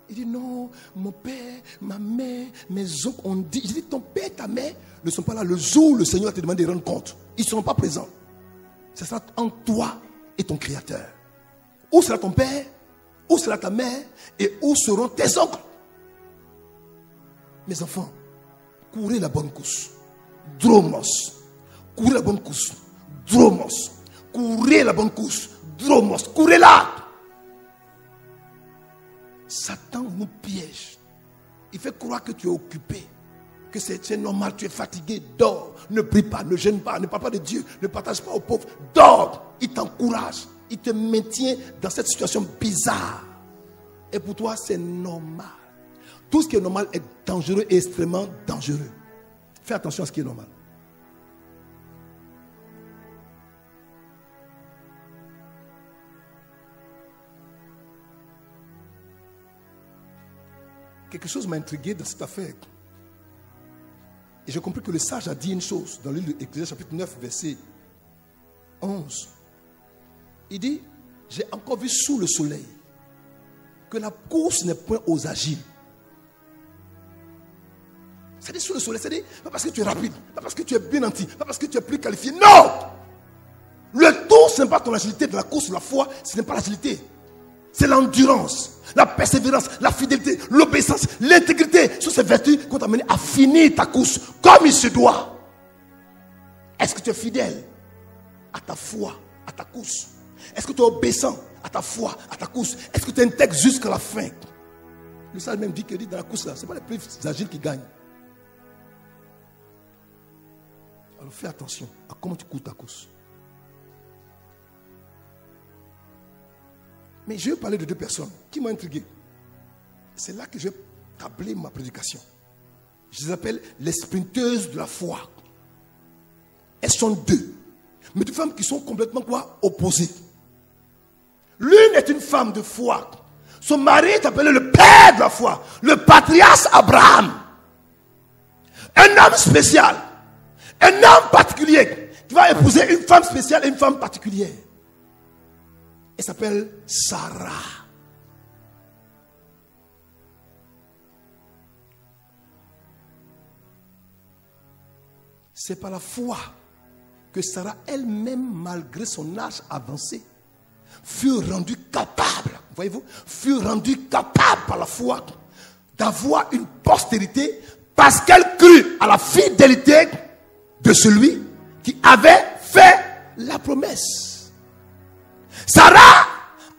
Il dit non, mon père, ma mère, mes oncles ont dit. Je dis ton père et ta mère ne sont pas là le jour où le Seigneur te demande de rendre compte. Ils ne seront pas présents. Ce sera entre toi et ton Créateur. Où sera ton père? Où sera ta mère? Et où seront tes oncles? Mes enfants, courez la bonne course. Dromos. Courez la bonne course. Dromos. Courez la bonne course. Dromos. Courez-la. Satan nous piège. Il fait croire que tu es occupé, que c'est normal, tu es fatigué. Dors, ne prie pas, ne gêne pas, ne parle pas de Dieu, ne partage pas aux pauvres. Dors, il t'encourage, il te maintient dans cette situation bizarre. Et pour toi, c'est normal. Tout ce qui est normal est dangereux et extrêmement dangereux. Fais attention à ce qui est normal. Quelque chose m'a intrigué dans cette affaire. Et j'ai compris que le sage a dit une chose dans le livre d'Ecclésiaste chapitre 9, verset 11. Il dit, j'ai encore vu sous le soleil que la course n'est point aux agiles. C'est-à-dire sous le soleil, c'est-à-dire pas parce que tu es rapide, pas parce que tu es bien nanti, pas parce que tu es plus qualifié. Non! Le tout, ce n'est pas ton agilité de la course de la foi, ce n'est pas l'agilité. C'est l'endurance, la persévérance, la fidélité, l'obéissance, l'intégrité. Ce sont ces vertus qui vont t'amener à finir ta course comme il se doit. Est-ce que tu es fidèle à ta foi, à ta course? Est-ce que tu es obéissant à ta foi, à ta course? Est-ce que tu intègres jusqu'à la fin? Le sage même dit que dans la course là, ce n'est pas les plus agiles qui gagnent. Alors fais attention à comment tu cours ta course. Mais je vais parler de 2 personnes qui m'ont intrigué. C'est là que je vais tabler ma prédication. Je les appelle les sprinteuses de la foi. elles sont deux. Mais deux femmes qui sont complètement quoi? Opposées. L'une est une femme de foi. Son mari est appelé le père de la foi, le patriarche Abraham. Un homme spécial, un homme particulier qui va épouser une femme spéciale et une femme particulière. Elle s'appelle Sarah. C'est par la foi que Sarah elle-même, malgré son âge avancé, fut rendue capable, voyez-vous, fut rendue capable par la foi d'avoir une postérité parce qu'elle crut à la fidélité de celui qui avait fait la promesse. Sarah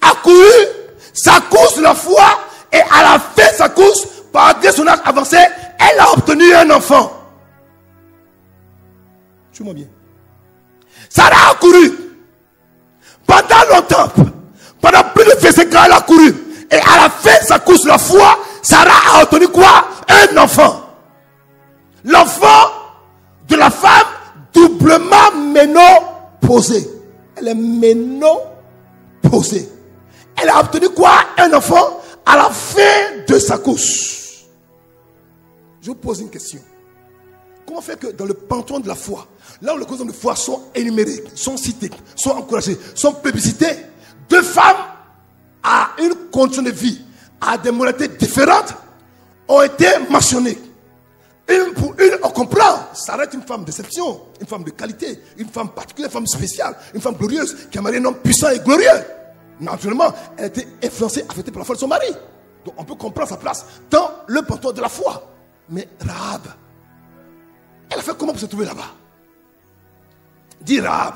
a couru sa course de la foi et à la fin de sa course, malgré son âge avancé, elle a obtenu un enfant. Suis-moi bien. Sarah a couru pendant longtemps, pendant plus de 25 ans, elle a couru. Et à la fin de sa course de la foi, Sarah a obtenu quoi? Un enfant. L'enfant de la femme doublement ménopausée. Elle est ménopausée. Elle a obtenu quoi? Un enfant à la fin de sa course. Je vous pose une question. Comment faire que dans le panthéon de la foi, là où les causes de foi sont énumérées, sont citées, sont encouragées, sont plébiscitées, deux femmes à une condition de vie, à des modalités différentes, ont été mentionnées. Une pour une, on comprend. Sarah est une femme d'exception, une femme de qualité, une femme particulière, une femme spéciale, une femme glorieuse, qui a marié un homme puissant et glorieux. Naturellement, elle a été influencée, affectée par la foi de son mari. Donc on peut comprendre sa place dans le panthéon de la foi. Mais Rahab, elle a fait comment pour se trouver là-bas? Dis Rahab.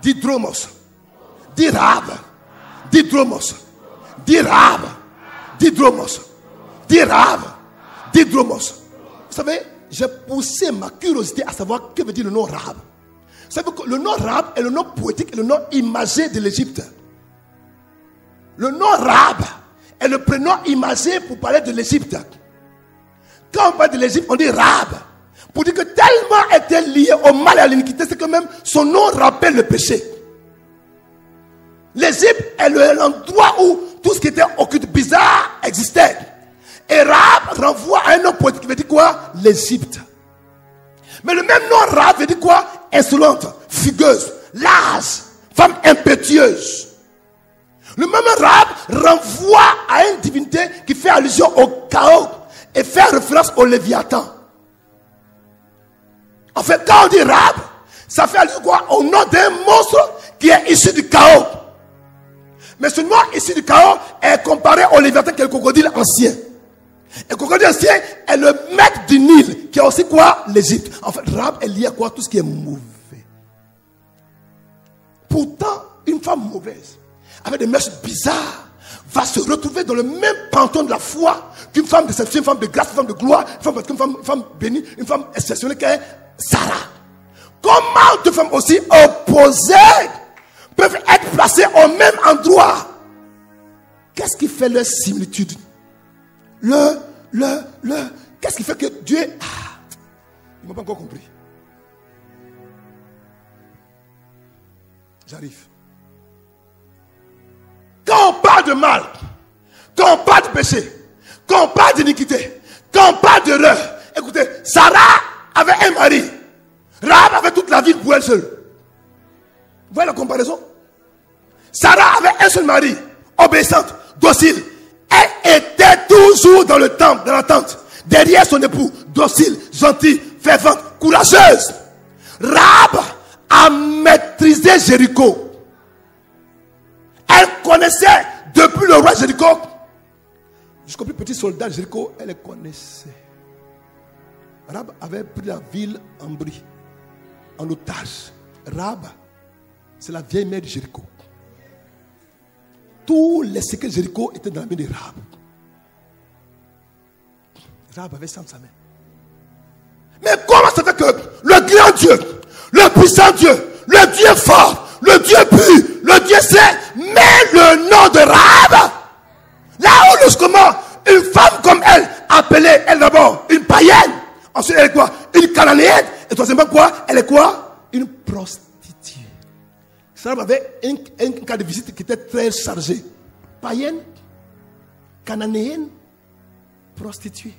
Dis Dromos. Dis Rahab. Dis Dromos. Dis Rahab. Dis Dromos. Dis Rahab. Dis Dromos. Vous savez, j'ai poussé ma curiosité à savoir que veut dire le nom Rahab. Vous savez que le nom Rahab est le nom poétique et le nom imagé de l'Égypte. Le nom Rahab est le prénom imagé pour parler de l'Égypte. Quand on parle de l'Égypte, on dit Rahab. Pour dire que tellement elle était liée au mal et à l'iniquité, c'est que même son nom rappelle le péché. L'Égypte est l'endroit où tout ce qui était occulte, bizarre, existait. Et Rahab renvoie à un nom poétique qui veut dire quoi? L'Égypte. Mais le même nom Rahab veut dire quoi? Insolente, fugueuse, large, femme impétueuse. Le même Rahab renvoie à une divinité qui fait allusion au chaos et fait référence au Léviathan. En fait, quand on dit Rahab, ça fait allusion quoi? Au nom d'un monstre qui est issu du chaos. Mais ce nom issu du chaos est comparé au Léviathan qui est le crocodile ancien. Et le crocodile ancien est le maître du Nil qui a aussi quoi? L'Égypte. En fait, Rahab est lié à quoi? Tout ce qui est mauvais. Pourtant, une femme mauvaise, avec des mœurs bizarres, va se retrouver dans le même panthéon de la foi qu'une femme de séduction, une femme de grâce, une femme de gloire, une femme bénie, une femme exceptionnelle qui est Sarah. Comment deux femmes aussi opposées peuvent être placées au même endroit? Qu'est-ce qui fait leur similitude? Qu'est-ce qui fait que Dieu... ils n'ont pas encore compris. J'arrive. Quand on parle de mal, quand on parle de péché, quand on parle d'iniquité, quand on parle d'erreur, écoutez, Sarah avait un mari. Rahab avait toute la vie pour elle seule. Vous voyez la comparaison? Sarah avait un seul mari, obéissante, docile. Elle était toujours dans le temple, dans la tente, derrière son époux, docile, gentille, fervente, courageuse. Rahab a maîtrisé Jéricho. Elle connaissait depuis le roi Jéricho jusqu'au plus petit soldat de Jéricho, elle les connaissait. Rahab avait pris la ville en bris, en otage. Rahab, c'est la vieille mère de Jéricho. Tous les secrets de Jéricho étaient dans la main de Rahab. Rahab avait ça dans sa main. Mais comment ça fait que le grand Dieu, le puissant Dieu, le Dieu fort, le Dieu pur, le Dieu saint, met le nom de Rahab là où logiquement une femme comme elle, appelée elle d'abord une païenne, ensuite elle est quoi? Une cananéenne, et troisièmement quoi? Elle est quoi? une prostituée. Sarab avait un cas de visite qui était très chargé. Païenne, cananéenne, prostituée.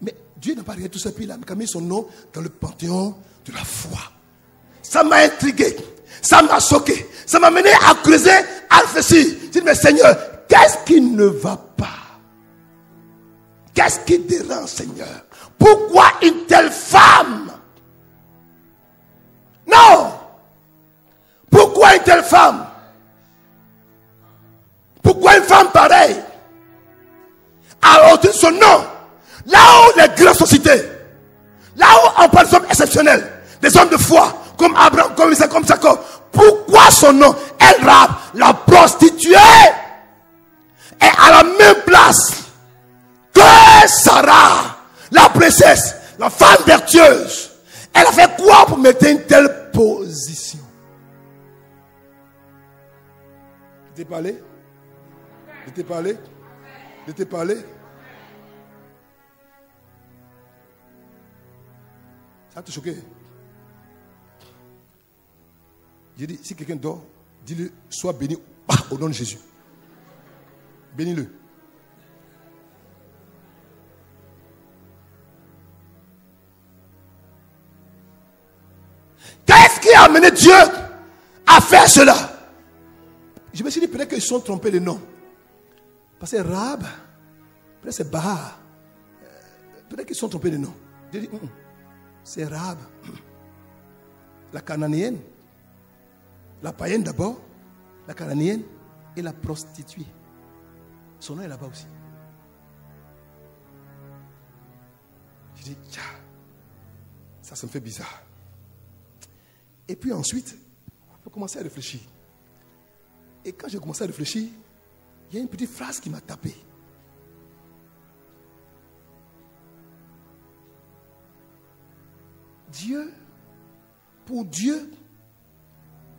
Mais Dieu n'a pas regardé tout ça, puis il a mis son nom dans le panthéon de la foi. Ça m'a intrigué, ça m'a choqué, ça m'a mené à creuser, à réfléchir. Je dis, mais Seigneur, qu'est-ce qui ne va pas? Qu'est-ce qui dérange, Seigneur? Pourquoi une telle femme? Non! Pourquoi une telle femme? Pourquoi une femme pareille? Alors, de son nom, là où les grandes sociétés, là où on parle d'hommes exceptionnels, des hommes de foi, comme Abraham, comme Isaac, comme Jacob, pourquoi son nom, elle Rahab, la prostituée, est à la même place que Sarah, la princesse, la femme vertueuse? Elle a fait quoi pour mettre une telle position? Je t'ai parlé? Je t'ai parlé? Je t'ai parlé? Ça te choqué? J'ai dit, si quelqu'un dort, dis-le, sois béni au nom de Jésus. Bénis-le. Qu'est-ce qui a amené Dieu à faire cela? Je me suis dit, peut-être qu'ils se sont trompés de nom. Parce que Rahab, peut-être c'est Baha. Peut-être qu'ils se sont trompés de nom. J'ai dit, c'est Rahab, la cananéenne, la païenne d'abord, la cananéenne et la prostituée. Son nom est là-bas aussi. Je dis, ça me fait bizarre. Et puis ensuite, j'ai commencé à réfléchir. Et quand j'ai commencé à réfléchir, il y a une petite phrase qui m'a tapé. Dieu, pour Dieu,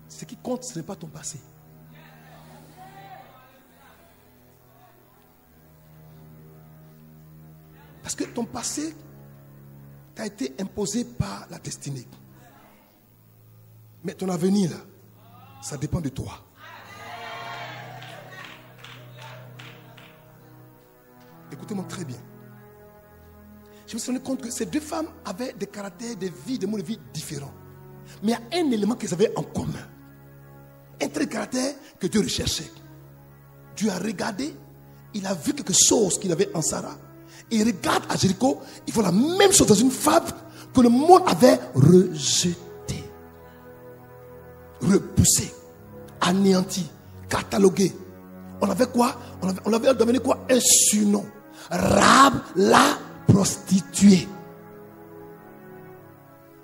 ce qui compte, ce n'est pas ton passé. Parce que ton passé t'a été imposé par la destinée. Mais ton avenir, là, ça dépend de toi. Écoutez-moi très bien. Je me suis rendu compte que ces deux femmes avaient des caractères, des vies, des modes de vie différents. Mais il y a un élément qu'elles avaient en commun. Un trait de caractère que Dieu recherchait. Dieu a regardé, il a vu quelque chose qu'il avait en Sarah. Et il regarde à Jéricho, il voit la même chose dans une femme que le monde avait rejetée, repoussée, anéantie, cataloguée. On avait quoi? On avait donné quoi? Un surnom. Rahab la prostituée.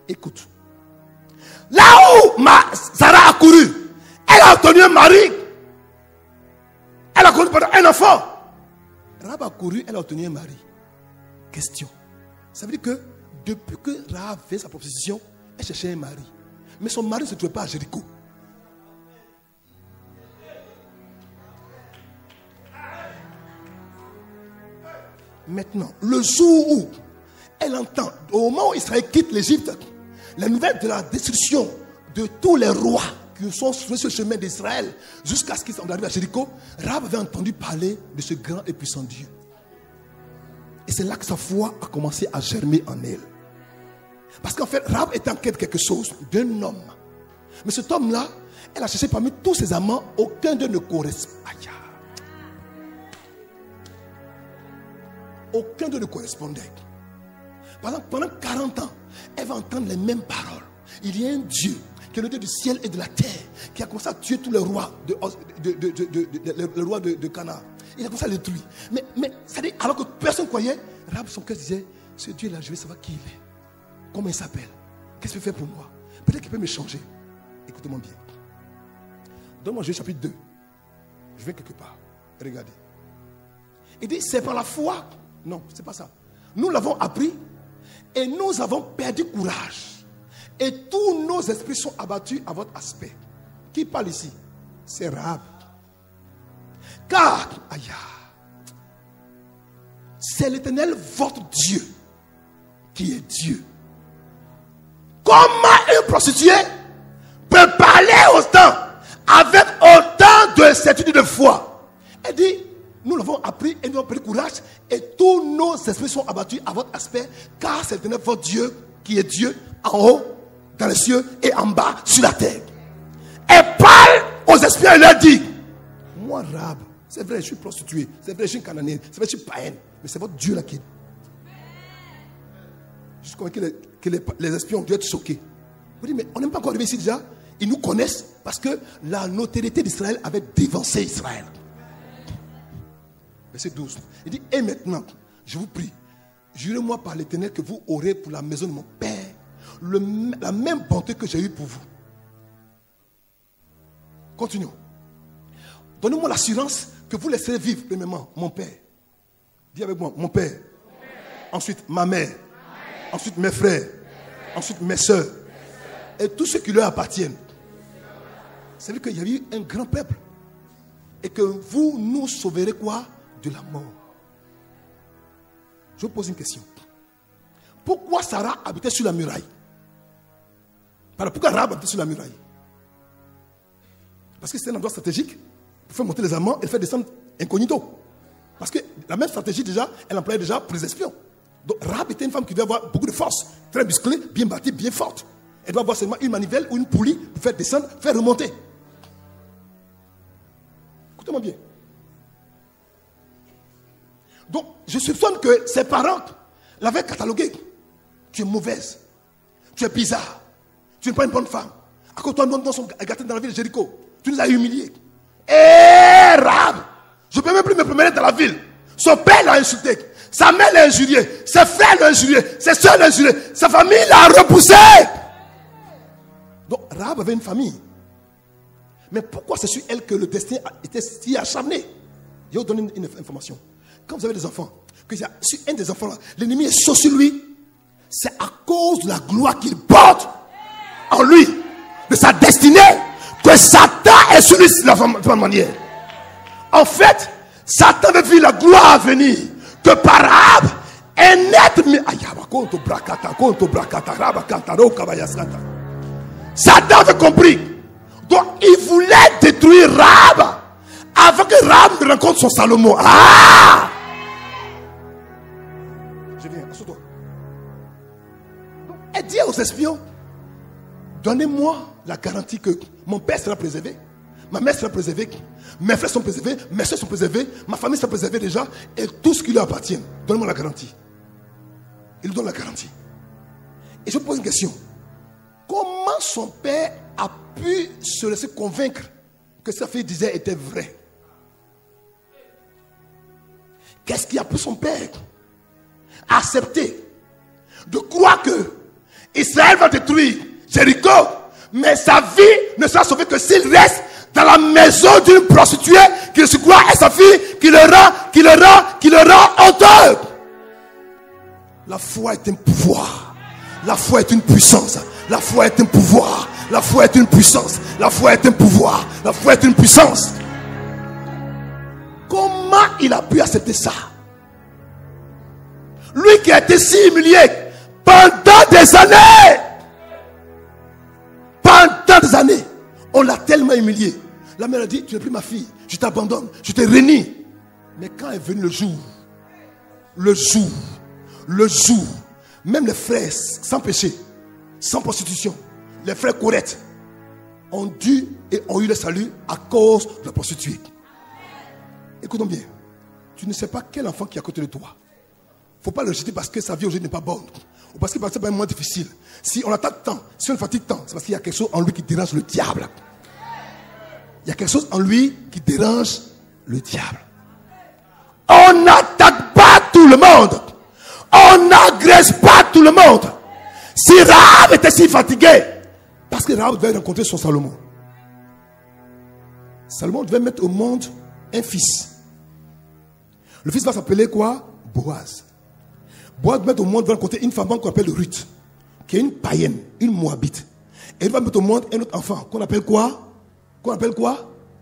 Écoute. Là où Sarah a couru, elle a obtenu un mari. Elle a couru pendant un enfant. Rahab a couru, elle a obtenu un mari. Question. Ça veut dire que depuis que Rahab fait sa proposition, elle cherchait un mari. Mais son mari ne se trouvait pas à Jéricho. Maintenant, le jour où elle entend, au moment où Israël quitte l'Égypte, la nouvelle de la destruction de tous les rois qui sont sur ce chemin d'Israël jusqu'à ce qu'ils arrivent à Jéricho, Rahab avait entendu parler de ce grand et puissant Dieu. Et c'est là que sa foi a commencé à germer en elle. Parce qu'en fait, Rahab était en quête de quelque chose, d'un homme. Mais cet homme-là, elle a cherché parmi tous ses amants, aucun d'eux ne correspond. Aucun d'eux ne correspondait. Pendant 40 ans, elle va entendre les mêmes paroles. Il y a un Dieu qui est le Dieu du ciel et de la terre, qui a commencé à tuer tous les rois de Canaan. Il a commencé à les détruire. Mais c'est-à-dire, alors que personne ne croyait, Rahab, son cœur disait, ce Dieu-là, je vais savoir qui il est. Comment il s'appelle? Qu'est-ce qu'il fait pour moi? Peut-être qu'il peut me changer. Écoutez-moi bien. Donne-moi Josué chapitre 2. Je vais quelque part. Regardez. Il dit, c'est par la foi. Non, c'est pas ça. Nous l'avons appris et nous avons perdu courage. Et tous nos esprits sont abattus à votre aspect. Qui parle ici? C'est Rahab. Car, c'est l'Éternel votre Dieu qui est Dieu. comment une prostituée peut parler autant, avec autant de certitude de foi? Elle dit, nous l'avons appris et nous avons pris courage, et tous nos esprits sont abattus à votre aspect, car c'est votre Dieu qui est Dieu en haut, dans les cieux, et en bas, sur la terre. Elle parle aux esprits et leur dit, moi, Rahab, c'est vrai, je suis prostituée, c'est vrai, je suis cananéenne, c'est vrai, je suis païenne, mais c'est votre Dieu là qui est. Je suis convaincu que les esprits ont dû être choqués. Vous dites, mais on n'est pas encore arrivé ici déjà. Ils nous connaissent parce que la notoriété d'Israël avait dévancé Israël. Verset 12. Il dit, et maintenant, je vous prie, jurez-moi par l'Éternel que vous aurez pour la maison de mon Père la même bonté que j'ai eue pour vous. Continuons. Donnez-moi l'assurance que vous laisserez vivre, premièrement, mon Père. Dis avec moi, mon Père. Ensuite, ma mère. Ensuite, mes frères. Ensuite, mes soeurs. Et tous ceux qui leur appartiennent. C'est-à-dire qu'il y a eu un grand peuple. Et que vous nous sauverez quoi? De la mort. Je vous pose une question. Pourquoi Sarah habitait sur la muraille? Pourquoi Rahab habitait sur la muraille? Parce que c'était un endroit stratégique pour faire monter les amants et faire descendre incognito. Parce que la même stratégie déjà, elle employait déjà pour les espions. Donc Rahab était une femme qui devait avoir beaucoup de force, très musclée, bien bâtie, bien forte. Elle doit avoir seulement une manivelle ou une poulie pour faire descendre, faire remonter. Écoutez-moi bien. Donc, je soupçonne que ses parents l'avaient cataloguée. Tu es mauvaise. Tu es bizarre. Tu n'es pas une bonne femme. À cause de toi, nous sommes gâtés dans la ville de Jéricho. Tu nous as humiliés. Et Rahab, je ne peux même plus me promener dans la ville. Son père l'a insulté. Sa mère l'a injurié. Ses frères l'ont injurié. Ses soeurs l'ont injurié. Sa famille l'a repoussé. Donc, Rahab avait une famille. Mais pourquoi c'est sur elle que le destin était si acharné? Je vais vous donner une information. Quand vous avez des enfants, que sur un des enfants là, l'ennemi est chaud sur lui, c'est à cause de la gloire qu'il porte en lui, de sa destinée, que Satan est sur lui de la même manière. En fait, Satan veut vivre la gloire à venir, que par Rahab est net. Satan avait compris. Donc il voulait détruire Rahab avant que Rahab ne rencontre son Salomon. Ah! Je viens, assois-toi. Elle dit aux espions, donnez-moi la garantie que mon père sera préservé, ma mère sera préservée, mes frères sont préservés, mes soeurs sont préservées, ma famille sera préservée déjà, et tout ce qui leur appartient. Donnez-moi la garantie. Il lui donne la garantie. Et je pose une question. Comment son père a pu se laisser convaincre que sa fille disait était vrai? Qu'est-ce qui a pu son père accepter de croire que Israël va détruire Jéricho, mais sa vie ne sera sauvée que s'il reste dans la maison d'une prostituée qui se croit à sa fille, qui le rend honteux? La foi est un pouvoir. La foi est une puissance. La foi est un pouvoir. La foi est une puissance. La foi est un pouvoir. La foi est une puissance. Comment il a pu accepter ça? Lui qui a été si humilié pendant des années. Pendant des années. On l'a tellement humilié. La mère a dit, tu n'es plus ma fille. Je t'abandonne. Je te renie. Mais quand est venu le jour, même les frères sans péché, sans prostitution, les frères corrects ont dû et ont eu le salut à cause de la prostituée. Écoutons bien. Tu ne sais pas quel enfant qui est à côté de toi. Il ne faut pas le rejeter parce que sa vie aujourd'hui n'est pas bonne. Ou parce qu'il passe par un moment difficile. Si on attaque tant, si on fatigue tant, c'est parce qu'il y a quelque chose en lui qui dérange le diable. Il y a quelque chose en lui qui dérange le diable. On n'attaque pas tout le monde. On n'agresse pas tout le monde. Si Rahab était si fatigué, parce que Rahab devait rencontrer son Salomon. Salomon devait mettre au monde un fils. Le fils va s'appeler quoi? Boaz. Boaz va mettre au monde, va rencontrer une femme qu'on appelle Ruth, qui est une païenne, une moabite. Et il va mettre au monde un autre enfant qu'on appelle quoi?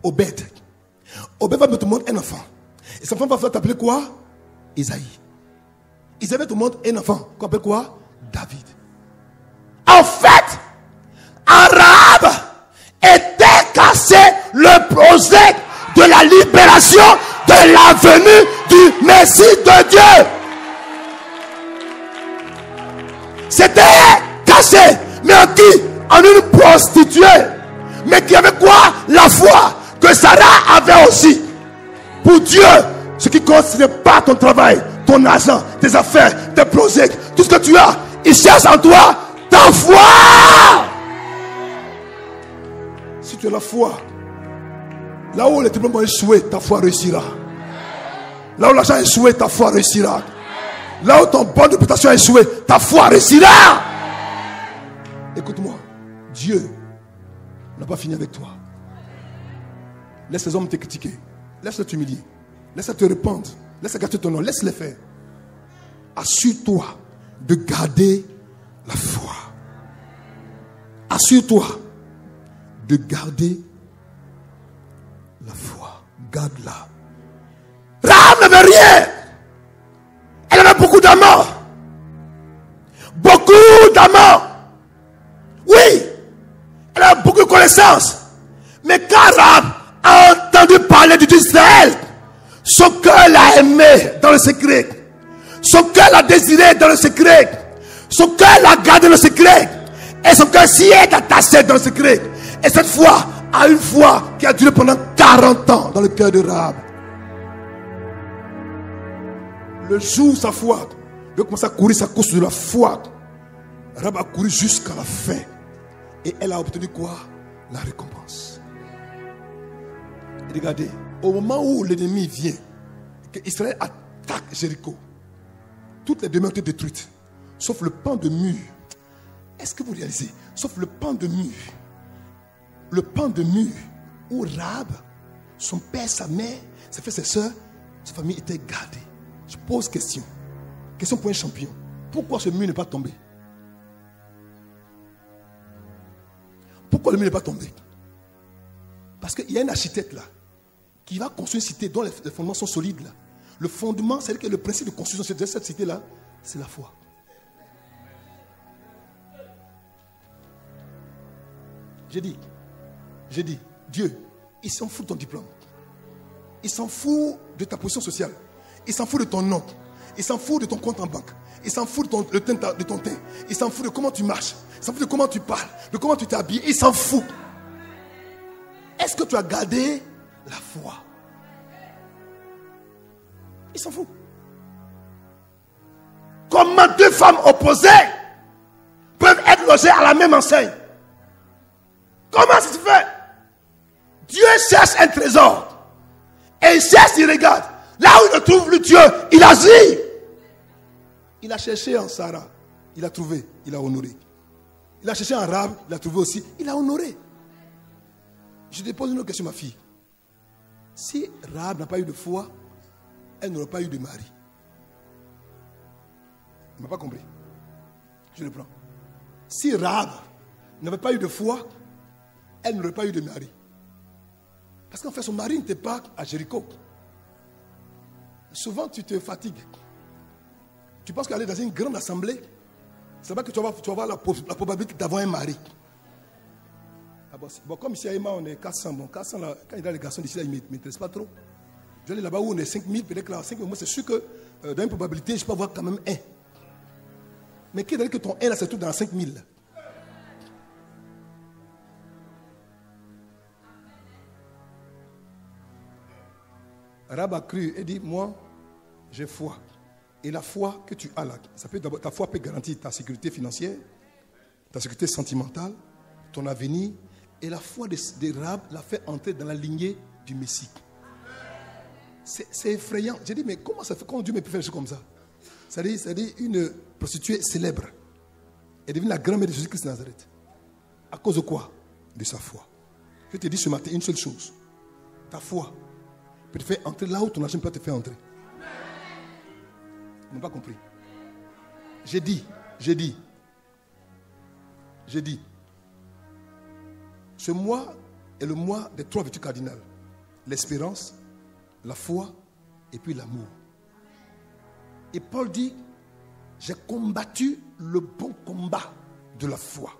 Obed. Obed va mettre au monde un enfant. Et cet enfant va s'appeler quoi? Isaïe. Isaïe va mettre au monde un enfant qu'on appelle quoi? David. En fait, l'annonciation de la venue du Messie de Dieu. C'était caché. Mais en qui? En une prostituée. Mais qui avait quoi? La foi que Sarah avait aussi. Pour Dieu, ce qui compte, ce n'est pas ton travail, ton argent, tes affaires, tes projets, tout ce que tu as. Il cherche en toi ta foi. Si tu as la foi, là où les diplômes ont échoué, ta foi réussira. Là où l'argent a échoué, ta foi réussira. Là où ton bonne réputation a échoué, ta foi réussira. Écoute-moi, Dieu n'a pas fini avec toi. Laisse les hommes te critiquer. Laisse-les t'humilier. Laisse-les te répandre. Laisse-les gâter ton nom. Laisse-les faire. Assure-toi de garder la foi. Assure-toi de garder la foi. Garde-la. Rahab n'avait rien. Elle avait beaucoup d'amants. Beaucoup d'amants. Oui. Elle a beaucoup de connaissances. Mais quand Rahab a entendu parler du Dieu d'Israël, son cœur l'a aimé dans le secret. Son cœur l'a désiré dans le secret. Son cœur l'a gardé dans le secret. Et son cœur s'y est attaché dans le secret. Et cette foi a une foi qui a duré pendant 40 ans dans le cœur de Rahab. Le jour où sa foi veut commencer à courir sa course de la foi, Rahab a couru jusqu'à la fin. Et elle a obtenu quoi? La récompense. Et regardez, au moment où l'ennemi vient, que Israël attaque Jéricho, toutes les demeures étaient détruites, sauf le pan de mur. Est-ce que vous réalisez? Sauf le pan de mur. Le pan de mur où Rahab, son père, sa mère, ses frères, ses soeurs, sa famille était gardée. Je pose question. Question pour un champion. Pourquoi ce mur n'est pas tombé? Pourquoi le mur n'est pas tombé? Parce qu'il y a un architecte là qui va construire une cité dont les fondements sont solides là. Le fondement, c'est que le principe de construction de cette cité là, c'est la foi. J'ai dit, Dieu, il s'en fout de ton diplôme. Il s'en fout de ta position sociale. Il s'en fout de ton nom. Il s'en fout de ton compte en banque. Il s'en fout de ton teint. Il s'en fout de comment tu marches. Il s'en fout de comment tu parles. De comment tu t'habilles. Il s'en fout. Est-ce que tu as gardé la foi? Il s'en fout. Comment deux femmes opposées peuvent être logées à la même enseigne? Comment ça se fait? Dieu cherche un trésor. Et il cherche, il regarde. Là où il trouve le Dieu, il agit. Il a cherché en Sarah, il a trouvé, il a honoré. Il a cherché en Rahab, il a trouvé aussi, il a honoré. Je te pose une autre question, ma fille. Si Rahab n'a pas eu de foi, elle n'aurait pas eu de mari. Tu ne m'as pas compris? Je le prends. Si Rahab n'avait pas eu de foi, elle n'aurait pas eu de mari. Parce qu'en fait, son mari n'était pas à Jéricho. Souvent, tu te fatigues. Tu penses qu'aller dans une grande assemblée, c'est pas que tu vas avoir la probabilité d'avoir un mari. Ah bon, comme ici à Emma, on est 400. Bon, 400, là, quand il y a les garçons d'ici, là, ils ne m'intéressent pas trop. Je vais aller là-bas où on est 5000, peut-être que là, 5000, moi, c'est sûr que dans une probabilité, je peux avoir quand même un. Mais qui est-ce que ton 1 là, c'est tout dans 5000? Rahab a cru et dit, moi, j'ai foi. Et la foi que tu as là, ta foi peut garantir ta sécurité financière, ta sécurité sentimentale, ton avenir. Et la foi de Rahab l'a fait entrer dans la lignée du Messie. C'est effrayant. J'ai dit, mais comment ça fait? Comment Dieu me peut faire des choses comme ça? C'est-à-dire une prostituée célèbre est devenue la grand-mère de Jésus-Christ de Nazareth. À cause de quoi? De sa foi. Je te dis ce matin une seule chose. Ta foi peut te faire entrer là où ton argent peut te faire entrer. Vous n'avez pas compris. J'ai dit. Ce mois est le mois des 3 vertus cardinales. L'espérance, la foi et puis l'amour. Et Paul dit, j'ai combattu le bon combat de la foi.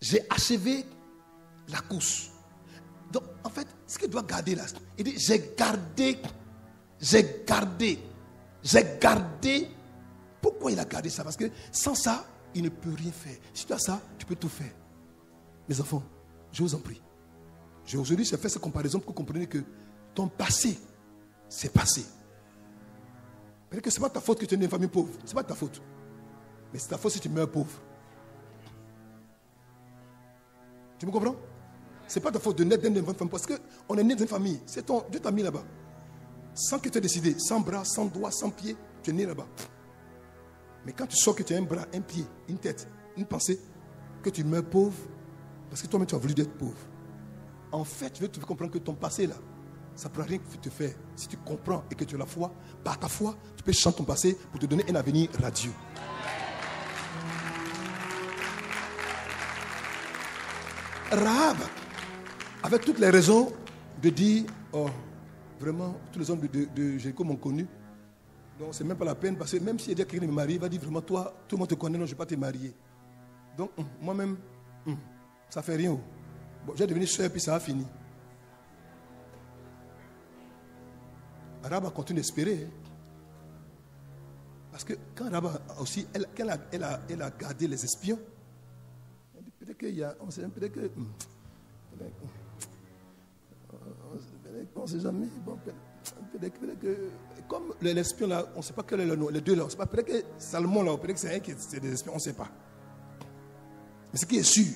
J'ai achevé la course. Donc, en fait, ce qu'il doit garder là, il dit, j'ai gardé. Pourquoi il a gardé ça? Parce que sans ça, il ne peut rien faire. Si tu as ça, tu peux tout faire. Mes enfants, je vous en prie. Aujourd'hui, j'ai fait cette comparaison pour que vous compreniez que ton passé, c'est passé. Peut-être que ce n'est pas ta faute que tu es né dans une famille pauvre. Ce n'est pas ta faute. Mais c'est ta faute si tu meurs pauvre. Tu me comprends? Ce n'est pas ta faute de naître dans une famille. Parce qu'on est né dans une famille. C'est ton Dieu t'a mis là-bas. Sans que tu aies décidé. Sans bras, sans doigts, sans pieds. Tu es né là-bas. Mais quand tu sors que tu as un bras, un pied, une tête, une pensée, que tu meurs pauvre, parce que toi-même tu as voulu être pauvre. En fait, tu veux te comprendre que ton passé là, ça ne peut rien te faire. Si tu comprends et que tu as la foi, par ta foi, tu peux changer ton passé pour te donner un avenir radieux. Rahab, avec toutes les raisons de dire, oh, vraiment, tous les hommes de Jéricho m'ont connu. Donc, c'est même pas la peine, parce que même si il y a quelqu'un qui me marie, il va dire vraiment, toi, tout le monde te connaît, non, je ne vais pas te marier. Donc, moi-même, ça ne fait rien. Bon, je vais devenir soeur, puis ça a fini. Rahab a continué d'espérer. Parce que quand Rahab a aussi, elle a gardé les espions, peut-être qu'il y a, on sait, peut-être que, on ne sait jamais, bon, peut-être que, comme l'espion là, on ne sait pas quel est le nom, les deux là, on ne sait pas, peut-être que Salomon là, peut-être que c'est un qui est des espions, on ne sait pas. Mais ce qui est sûr,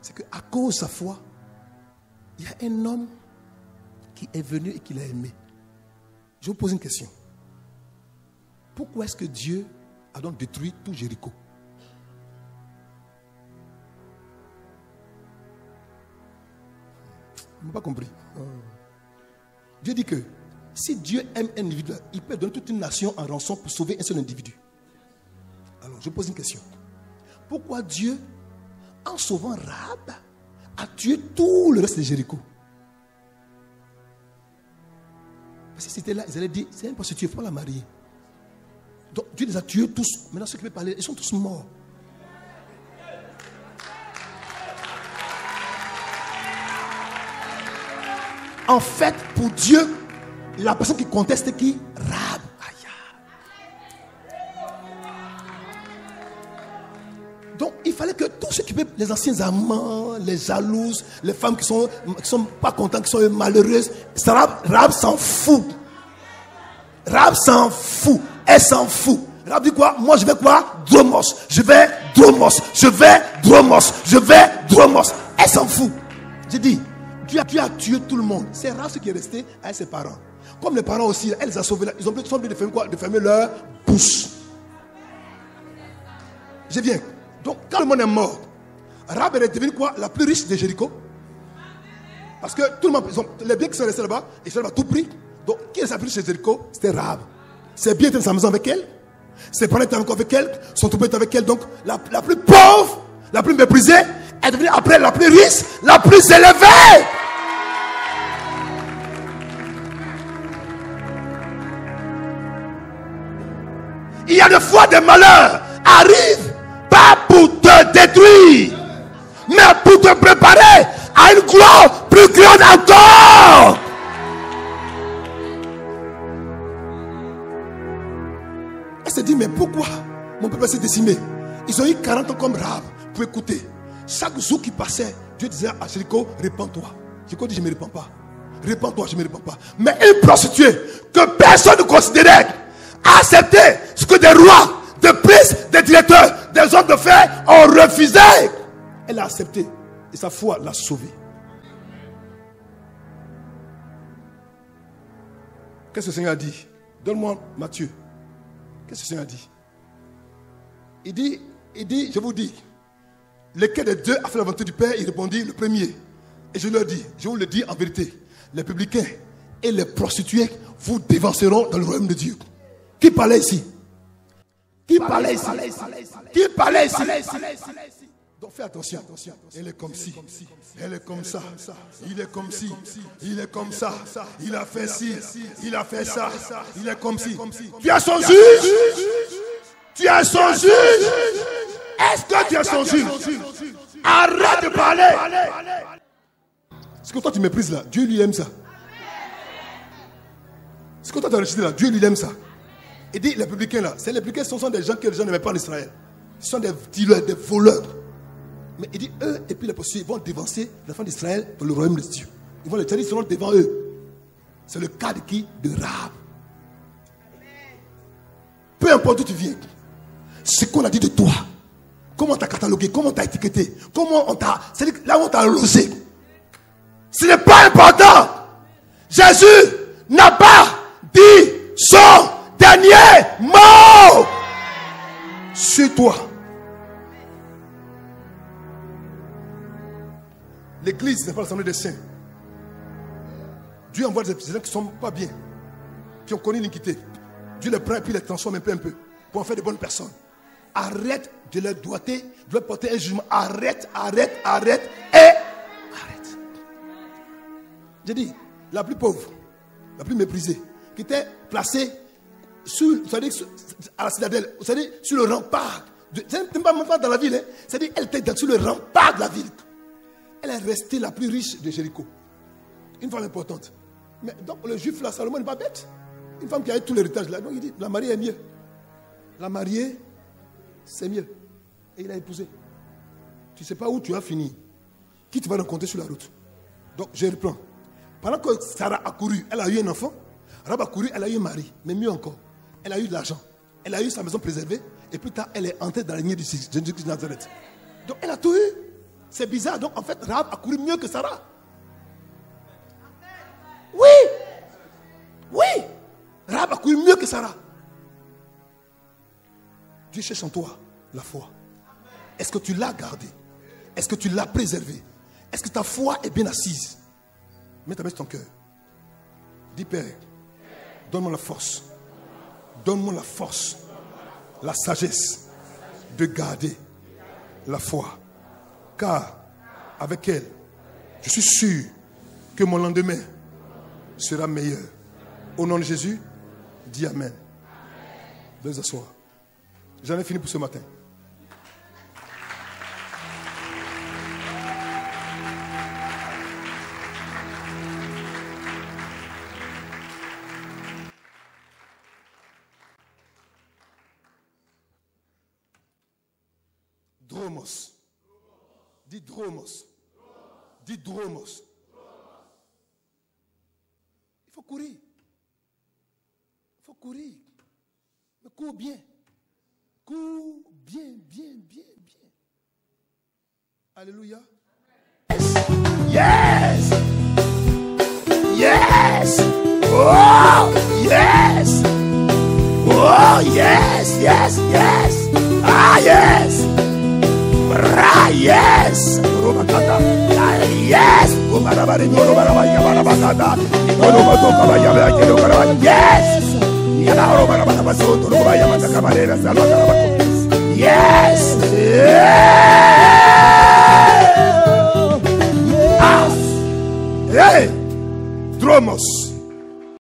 c'est qu'à cause de sa foi, il y a un homme qui est venu et qui l'a aimé. Je vous pose une question. Pourquoi est-ce que Dieu a donc détruit tout Jéricho? Vous n'avez pas compris. Dieu dit que si Dieu aime un individu, il peut donner toute une nation en rançon pour sauver un seul individu. Alors, je pose une question. Pourquoi Dieu, en sauvant Rahab, a tué tout le reste de Jéricho? Parce que si c'était là, ils allaient dire, c'est une prostituée, il ne faut pas la marier. Donc Dieu les a tués tous. Maintenant, ceux qui peuvent parler, ils sont tous morts. En fait, pour Dieu, la personne qui conteste, c'est qui? Rahab. Donc, il fallait que tous ceux qui peuvent, les anciens amants, les jalouses, les femmes qui sont pas contentes, qui sont malheureuses, Rahab s'en fout. Rahab s'en fout. Elle s'en fout. Rahab dit quoi? Moi, je vais quoi? Dromos. Je vais Dromos. Je vais Dromos. Je vais Dromos. Elle s'en fout. J'ai dit, Dieu a tué tout le monde. C'est Rahab ce qui est resté avec ses parents. Comme les parents aussi, elle les a sauvés. Ils ont besoin de fermer quoi? De fermer leur bouche. Je viens. Donc, quand le monde est mort, Rahab est devenue quoi? La plus riche de Jéricho. Parce que tout le monde, les biens qui sont restés là-bas, ils sont là-bas tout pris. Donc, qui est la plus riche de Jéricho? C'était Rahab. Ses biens étaient dans sa maison avec elle. Ses parents étaient encore avec elle. Son troupeau était avec elle. Donc, la plus pauvre, la plus méprisée, est devenue après la plus riche, la plus élevée. Il y a des fois des malheurs arrivent. Pas pour te détruire, mais pour te préparer à une gloire plus grande encore. Elle s'est dit, mais pourquoi mon peuple s'est décimé? Ils ont eu 40 ans comme Rahab. Pour écouter, chaque jour qui passait, Dieu disait à Jéricho, répands-toi. Jéricho dit, je ne me répands pas. Répands-toi, je ne me répands pas. Mais une prostituée que personne ne considérait a accepté ce que des rois, des princes, des directeurs, des hommes de fer ont refusé. Elle a accepté et sa foi l'a sauvée. Qu'est-ce que le Seigneur a dit? Donne-moi Matthieu. Qu'est-ce que le Seigneur a dit? Il dit, je vous dis, lequel des deux a fait la volonté du Père? Il répondit, le premier. Et je leur dis, je vous le dis en vérité, les publicains et les prostituées vous dévanceront dans le royaume de Dieu. Qui parlait ici? Qui parlait ici? Qui parlait ici? Donc fais attention. Elle est comme ci. Elle est comme ça. Il est comme ci. Il est comme ça. Il a fait ci. Il a fait ça. Il est comme ci. Tu es son juge. Tu es son juge. Est-ce que tu es son juge? Arrête de parler. Ce que toi tu méprises là, Dieu lui aime ça. Ce que toi tu as rejeté là, Dieu lui aime ça. Il dit les publicains là, ces républicains ce sont des gens que les gens n'aimaient pas en Israël. Ce sont des dealers, des voleurs. Mais il dit eux et puis les possédés, ils vont dévancer les enfants d'Israël dans le royaume de Dieu. Ils vont les tenir, ils seront devant eux. C'est le cas de qui? De Rahab. Peu importe où tu viens, ce qu'on a dit de toi, comment on t'a catalogué, comment on t'a étiqueté, comment on t'a, c'est-à-dire là où on t'a logé, ce n'est pas important. Jésus n'a pas dit son dernier mot sur toi. L'église n'est pas l'assemblée des saints. Dieu envoie des gens qui ne sont pas bien, qui ont connu l'iniquité. Dieu les prend et puis les transforme un peu pour en faire de bonnes personnes. Arrête de leur doigter, de leur porter un jugement. Arrête et arrête. J'ai dit, la plus pauvre, la plus méprisée, qui était placée à la citadelle, c'est-à-dire sur le rempart. C'est pas dans la ville, hein. C'est-à-dire elle était sur le rempart de la ville. Elle est restée la plus riche de Jéricho. Une femme importante. Mais donc le juif là, Salomon n'est pas bête. Une femme qui a eu tout l'héritage là. Donc il dit, la mariée est mieux. La mariée, c'est mieux. Et il a épousé. Tu ne sais pas où tu as fini. Qui tu vas rencontrer sur la route. Donc je reprends. Pendant que Sarah a couru, elle a eu un enfant. Rahab a couru, elle a eu un mari. Mais mieux encore, elle a eu de l'argent. Elle a eu sa maison préservée. Et plus tard, elle est entrée dans la lignée de Jésus de Nazareth. Donc elle a tout eu. C'est bizarre. Donc en fait, Rahab a couru mieux que Sarah. Oui. Rahab a couru mieux que Sarah. Dieu cherche en toi la foi. Est-ce que tu l'as gardée? Est-ce que tu l'as préservée? Est-ce que ta foi est bien assise? Mets ta main sur ton cœur. Dis Père, donne-moi la force. Donne-moi la force, la sagesse de garder la foi. Car avec elle, je suis sûr que mon lendemain sera meilleur. Au nom de Jésus, dis Amen. Veuillez vous asseoir. J'en ai fini pour ce matin. Dromos. Dis dromos. Dis dromos. Il faut courir. Il faut courir. Mais cours bien. Cours bien. Alléluia. Yes. Yes. Oh, yes. Oh, yes. Ah, yes. Ah, yes. Yes. Yes. Hey, Dromos.